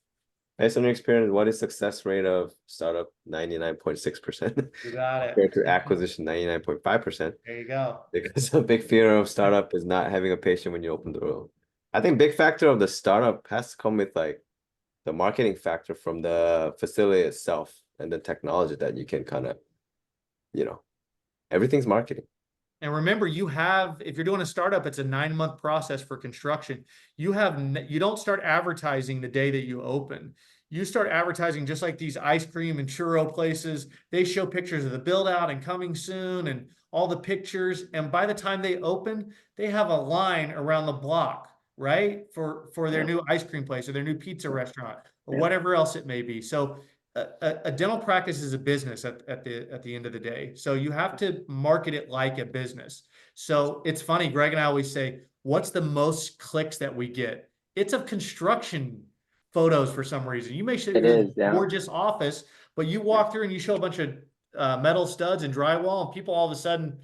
Based on your experience, what is success rate of startup? 99.6%. You got it. Compared to acquisition, 99.5%. There you go. Because a big fear of startup is not having a patient when you open the door. I think big factor of the startup has to come with like the marketing factor from the facility itself and the technology that you can kind of, everything's marketing. And remember, if you're doing a startup, it's a 9-month process for construction. You don't start advertising the day that you open. you start advertising just like these ice cream and churro places. They show pictures of the build out and coming soon and all the pictures. And by the time they open, they have a line around the block, right? For their new ice cream place or their new pizza restaurant or whatever else it may be. So a dental practice is a business at the end of the day. So you have to market it like a business. So it's funny, Greg and I always say, what's the most clicks that we get? It's of construction photos for some reason. You may show your gorgeous office, but you walk through and you show a bunch of metal studs and drywall, and people all of a sudden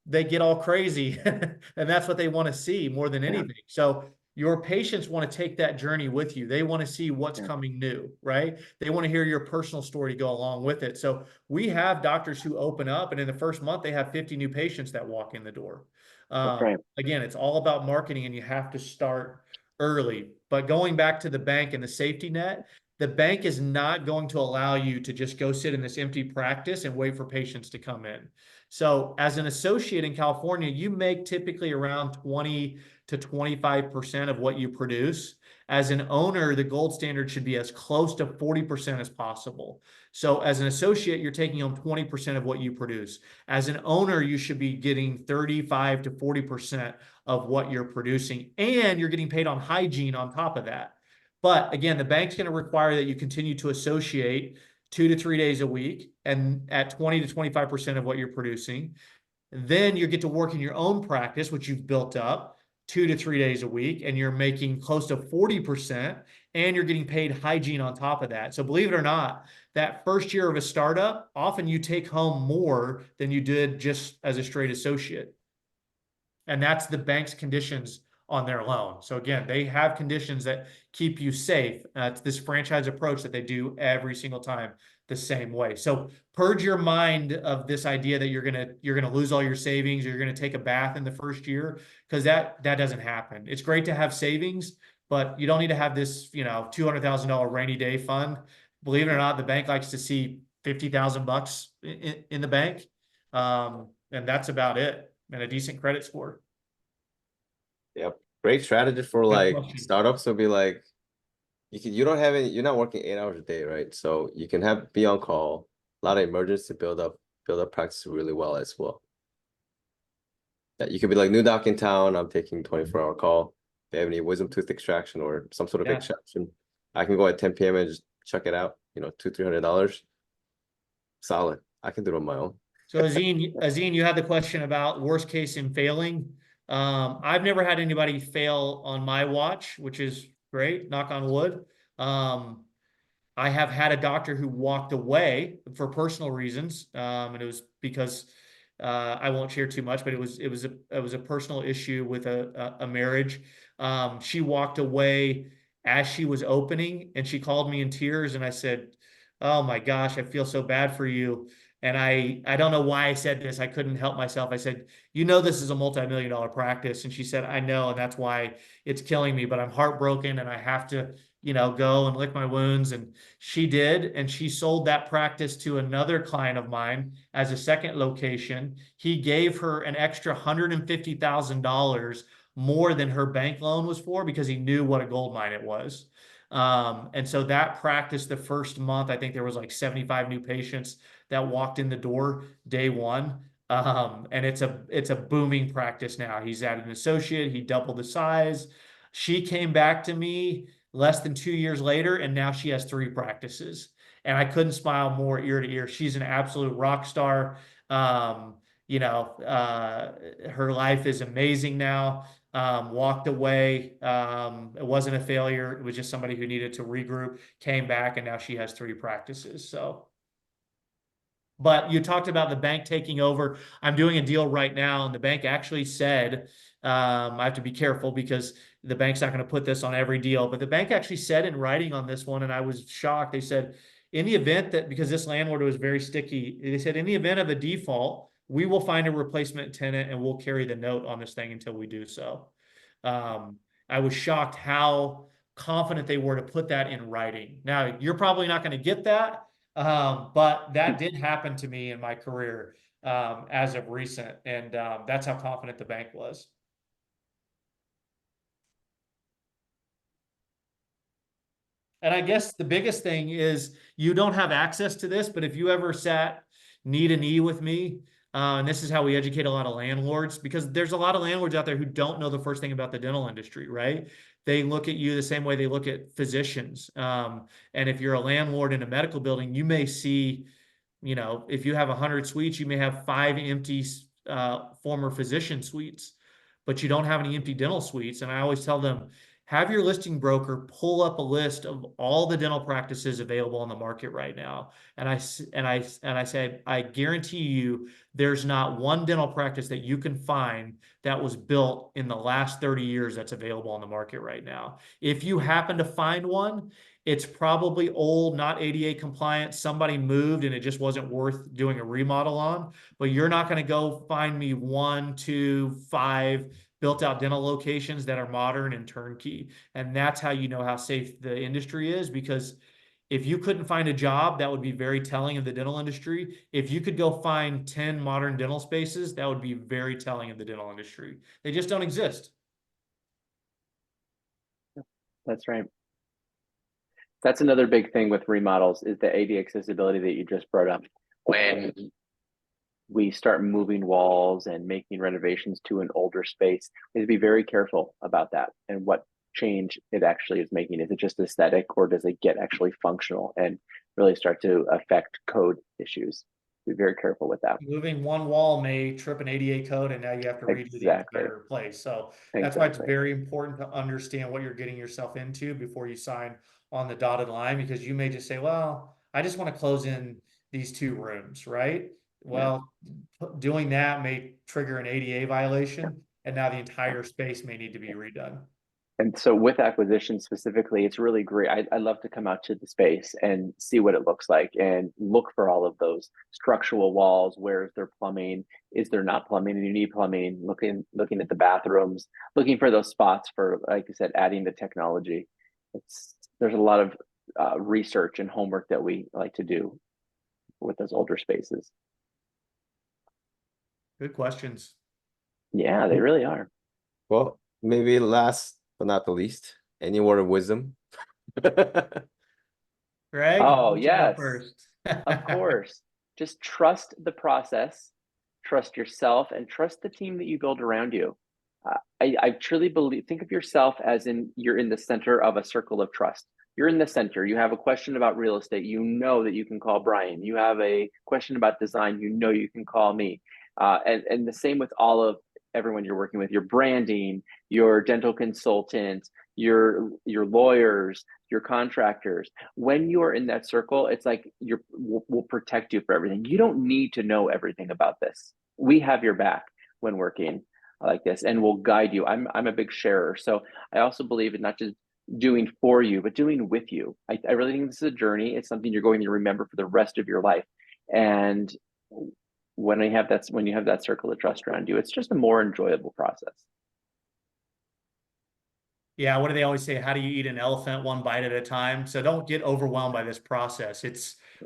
they get all crazy, and that's what they want to see more than anything. So your patients want to take that journey with you. They want to see what's coming new, right? They want to hear your personal story to go along with it. So we have doctors who open up, and in the first month, they have 50 new patients that walk in the door. Again, it's all about marketing, and you have to start early. But going back to the bank and the safety net, the bank is not going to allow you to just go sit in this empty practice and wait for patients to come in. So as an associate in California, you make typically around 20 to 25% of what you produce. As an owner, the gold standard should be as close to 40% as possible. So as an associate, you're taking home 20% of what you produce. As an owner, you should be getting 35 to 40% of what you're producing, and you're getting paid on hygiene on top of that. But again, the bank's going to require that you continue to associate 2 to 3 days a week and at 20 to 25% of what you're producing. Then you get to work in your own practice, which you've built up 2 to 3 days a week, and you're making close to 40%, and you're getting paid hygiene on top of that. So believe it or not, that first year of a startup, often you take home more than you did just as a straight associate. And that's the bank's conditions on their loan. So again, they have conditions that keep you safe. It's this franchise approach that they do every single time the same way. So purge your mind of this idea that you're gonna lose all your savings, or you're gonna take a bath in the first year, because that doesn't happen. It's great to have savings, but you don't need to have this, $200,000 rainy day fund. Believe it or not, the bank likes to see $50,000 in the bank, and that's about it, and a decent credit score. Yep. Great strategy for startups will be like, you're not working 8 hours a day, right? So you can be on call, a lot of emergency build up practice really well as well. Yeah, you could be like, new doc in town, I'm taking 24-hour call. If they have any wisdom tooth extraction or some sort of extraction, I can go at 10 p.m. and just check it out, $200-300. Solid. I can do it on my own. So Azine, you had the question about worst case in failing. I've never had anybody fail on my watch, which is great, knock on wood. I have had a doctor who walked away for personal reasons, and it was because I won't share too much, but it was a personal issue with a marriage. She walked away as she was opening, and she called me in tears, and I said, "Oh my gosh, I feel so bad for you." And I don't know why I said this. I couldn't help myself. I said, this is a multi-million-dollar practice. And she said, I know, and that's why it's killing me, but I'm heartbroken and I have to, go and lick my wounds. And she did. And she sold that practice to another client of mine as a second location. He gave her an extra $150,000 more than her bank loan was for, because he knew what a gold mine it was. And so that practice, the first month, I think there was like 75 new patients that walked in the door day one. And it's a booming practice now. He's at an associate, he doubled the size. She came back to me less than 2 years later, and now she has 3 practices. And I couldn't smile more ear to ear. She's an absolute rock star. Her life is amazing now. Walked away. It wasn't a failure. It was just somebody who needed to regroup, came back, and now she has 3 practices. So, but you talked about the bank taking over. I'm doing a deal right now, and the bank actually said, I have to be careful because the bank's not going to put this on every deal, but the bank actually said in writing on this one, and I was shocked. They said, in the event that, because this landlord was very sticky, they said, in the event of a default, we will find a replacement tenant and we'll carry the note on this thing until we do so. I was shocked how confident they were to put that in writing. Now, you're probably not going to get that, but that did happen to me in my career as of recent, and that's how confident the bank was. And I guess the biggest thing is you don't have access to this, but if you ever sat knee to knee with me, and this is how we educate a lot of landlords, because there's a lot of landlords out there who don't know the first thing about the dental industry, right? They look at you the same way they look at physicians. And if you're a landlord in a medical building, you may see, you know, if you have 100 suites, you may have 5 empty former physician suites, but you don't have any empty dental suites. And I always tell them, have your listing broker pull up a list of all the dental practices available on the market right now. And I say, I guarantee you, there's not one dental practice that you can find that was built in the last 30 years that's available on the market right now. If you happen to find one, it's probably old, not ADA compliant. Somebody moved and it just wasn't worth doing a remodel on. But you're not going to go find me 1, 2, 5 built out dental locations that are modern and turnkey. And that's how you know how safe the industry is, because if you couldn't find a job, that would be very telling of the dental industry. If you could go find 10 modern dental spaces, that would be very telling of the dental industry. They just don't exist. That's right. That's another big thing with remodels is the AD accessibility that you just brought up. When we start moving walls and making renovations to an older space, we have to be very careful about that and what change it actually is making. Is it just aesthetic, or does it get actually functional and really start to affect code issues? Be very careful with that. Moving one wall may trip an ADA code, and now you have to redo the entire place. So that's why it's very important to understand what you're getting yourself into before you sign on the dotted line, because you may just say, well, I just want to close in these 2 rooms, right? Well, doing that may trigger an ADA violation, and now the entire space may need to be redone. And so with acquisition specifically, it's really great. I love to come out to the space and see what it looks like and look for all of those structural walls. Where is there plumbing? Is there not plumbing? And you need plumbing. Looking at the bathrooms, looking for those spots for, like you said, adding the technology. There's a lot of research and homework that we like to do with those older spaces. Good questions. Yeah, they really are. Well, maybe last but not the least, any word of wisdom? Greg? Oh, yes. First. Of course. Just trust the process, trust yourself, and trust the team that you build around you. I truly believe, think of yourself as you're in the center of a circle of trust. You're in the center. You have a question about real estate, you know that you can call Brian. You have a question about design, you know you can call me. And the same with all of everyone you're working with, your branding, your dental consultant, your lawyers, your contractors. When you are in that circle, it's like we'll protect you for everything. You don't need to know everything about this. We have your back when working like this, and we'll guide you. I'm a big sharer, so I also believe in not just doing for you, but doing with you. I really think this is a journey. It's something you're going to remember for the rest of your life. And when you have that circle of trust around you, it's just a more enjoyable process. Yeah, what do they always say? How do you eat an elephant 1 bite at a time? So don't get overwhelmed by this process.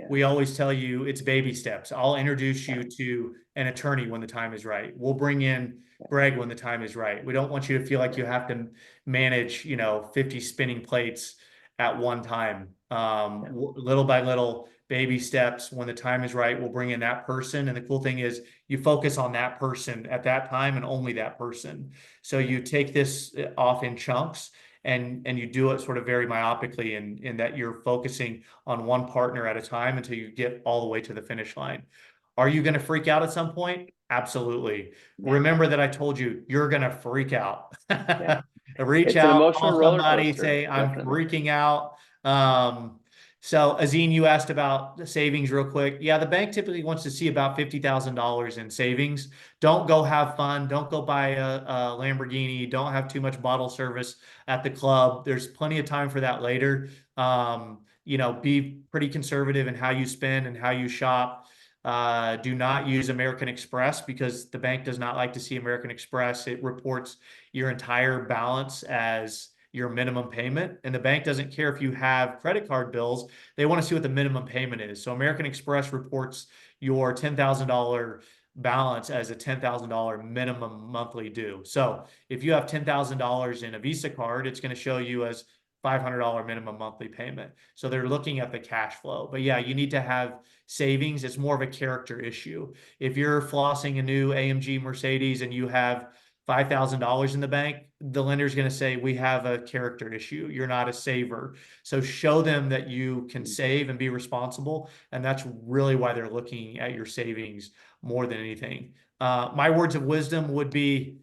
We always tell you it's baby steps. I'll introduce you to an attorney when the time is right. We'll bring in Greg when the time is right. We don't want you to feel like you have to manage, 50 spinning plates at one time. Little by little, baby steps. When the time is right, we'll bring in that person. And the cool thing is you focus on that person at that time and only that person. So you take this off in chunks and you do it sort of very myopically in that you're focusing on one partner at a time until you get all the way to the finish line. Are you going to freak out at some point? Absolutely. Remember that I told you, you're going to freak out. Reach out, call somebody, say, I'm freaking out. So Azine, you asked about the savings real quick. Yeah, the bank typically wants to see about $50,000 in savings. Don't go have fun. Don't go buy a Lamborghini. Don't have too much bottle service at the club. There's plenty of time for that later. Be pretty conservative in how you spend and how you shop. Do not use American Express because the bank does not like to see American Express. It reports your entire balance as your minimum payment, and the bank doesn't care if you have credit card bills. They want to see what the minimum payment is. So American Express reports your $10,000 balance as a $10,000 minimum monthly due. So if you have $10,000 in a Visa card, it's going to show you as $500 minimum monthly payment. So they're looking at the cash flow. But yeah, you need to have savings. It's more of a character issue. If you're flossing a new AMG Mercedes and you have $5,000 in the bank, the lender's going to say, we have a character issue. You're not a saver. So show them that you can save and be responsible. And that's really why they're looking at your savings more than anything. My words of wisdom would be,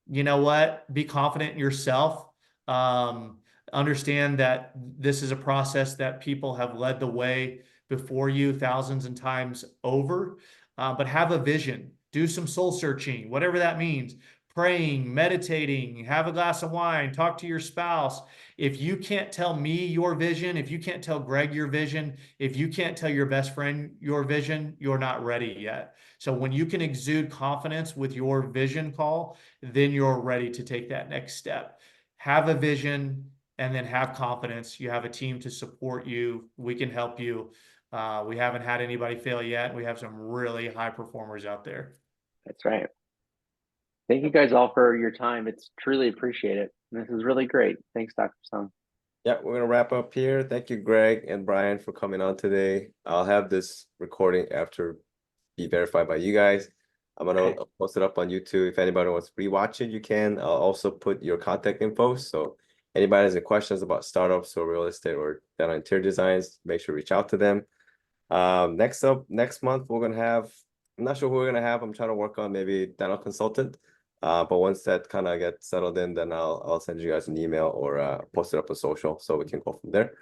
you know what? Be confident in yourself. Understand that this is a process that people have led the way before you thousands and times over. But have a vision. Do some soul searching, whatever that means. Praying, meditating, have a glass of wine, talk to your spouse. If you can't tell me your vision, if you can't tell Greg your vision, if you can't tell your best friend your vision, you're not ready yet. So when you can exude confidence with your vision call, then you're ready to take that next step. Have a vision and then have confidence. You have a team to support you. We can help you. We haven't had anybody fail yet. We have some really high performers out there. That's right. Thank you guys all for your time. It's truly appreciated. This is really great. Thanks, Dr. Sung. Yeah, we're gonna wrap up here. Thank you, Greg and Brian, for coming on today. I'll have this recording after be verified by you guys. I'm gonna post it up on YouTube. If anybody wants to rewatch it, you can. I'll also put your contact info. So anybody has any questions about startups or real estate or dental interior designs, make sure to reach out to them. Next month, we're gonna have, I'm not sure who we're gonna have. I'm trying to work on maybe dental consultant. But once that kind of gets settled in, then I'll send you guys an email or post it up on social so we can go from there.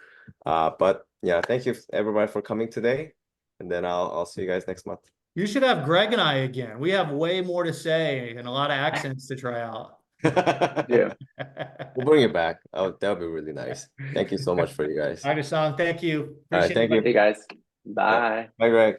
But yeah, thank you everybody for coming today, and then I'll see you guys next month. You should have Greg and I again. We have way more to say and a lot of accents to try out. Yeah. We'll bring it back. Oh, that would be really nice. Thank you so much for you guys. Dr. Song, thank you. All right, Appreciate thank you. Hey guys. Bye. Bye, Greg.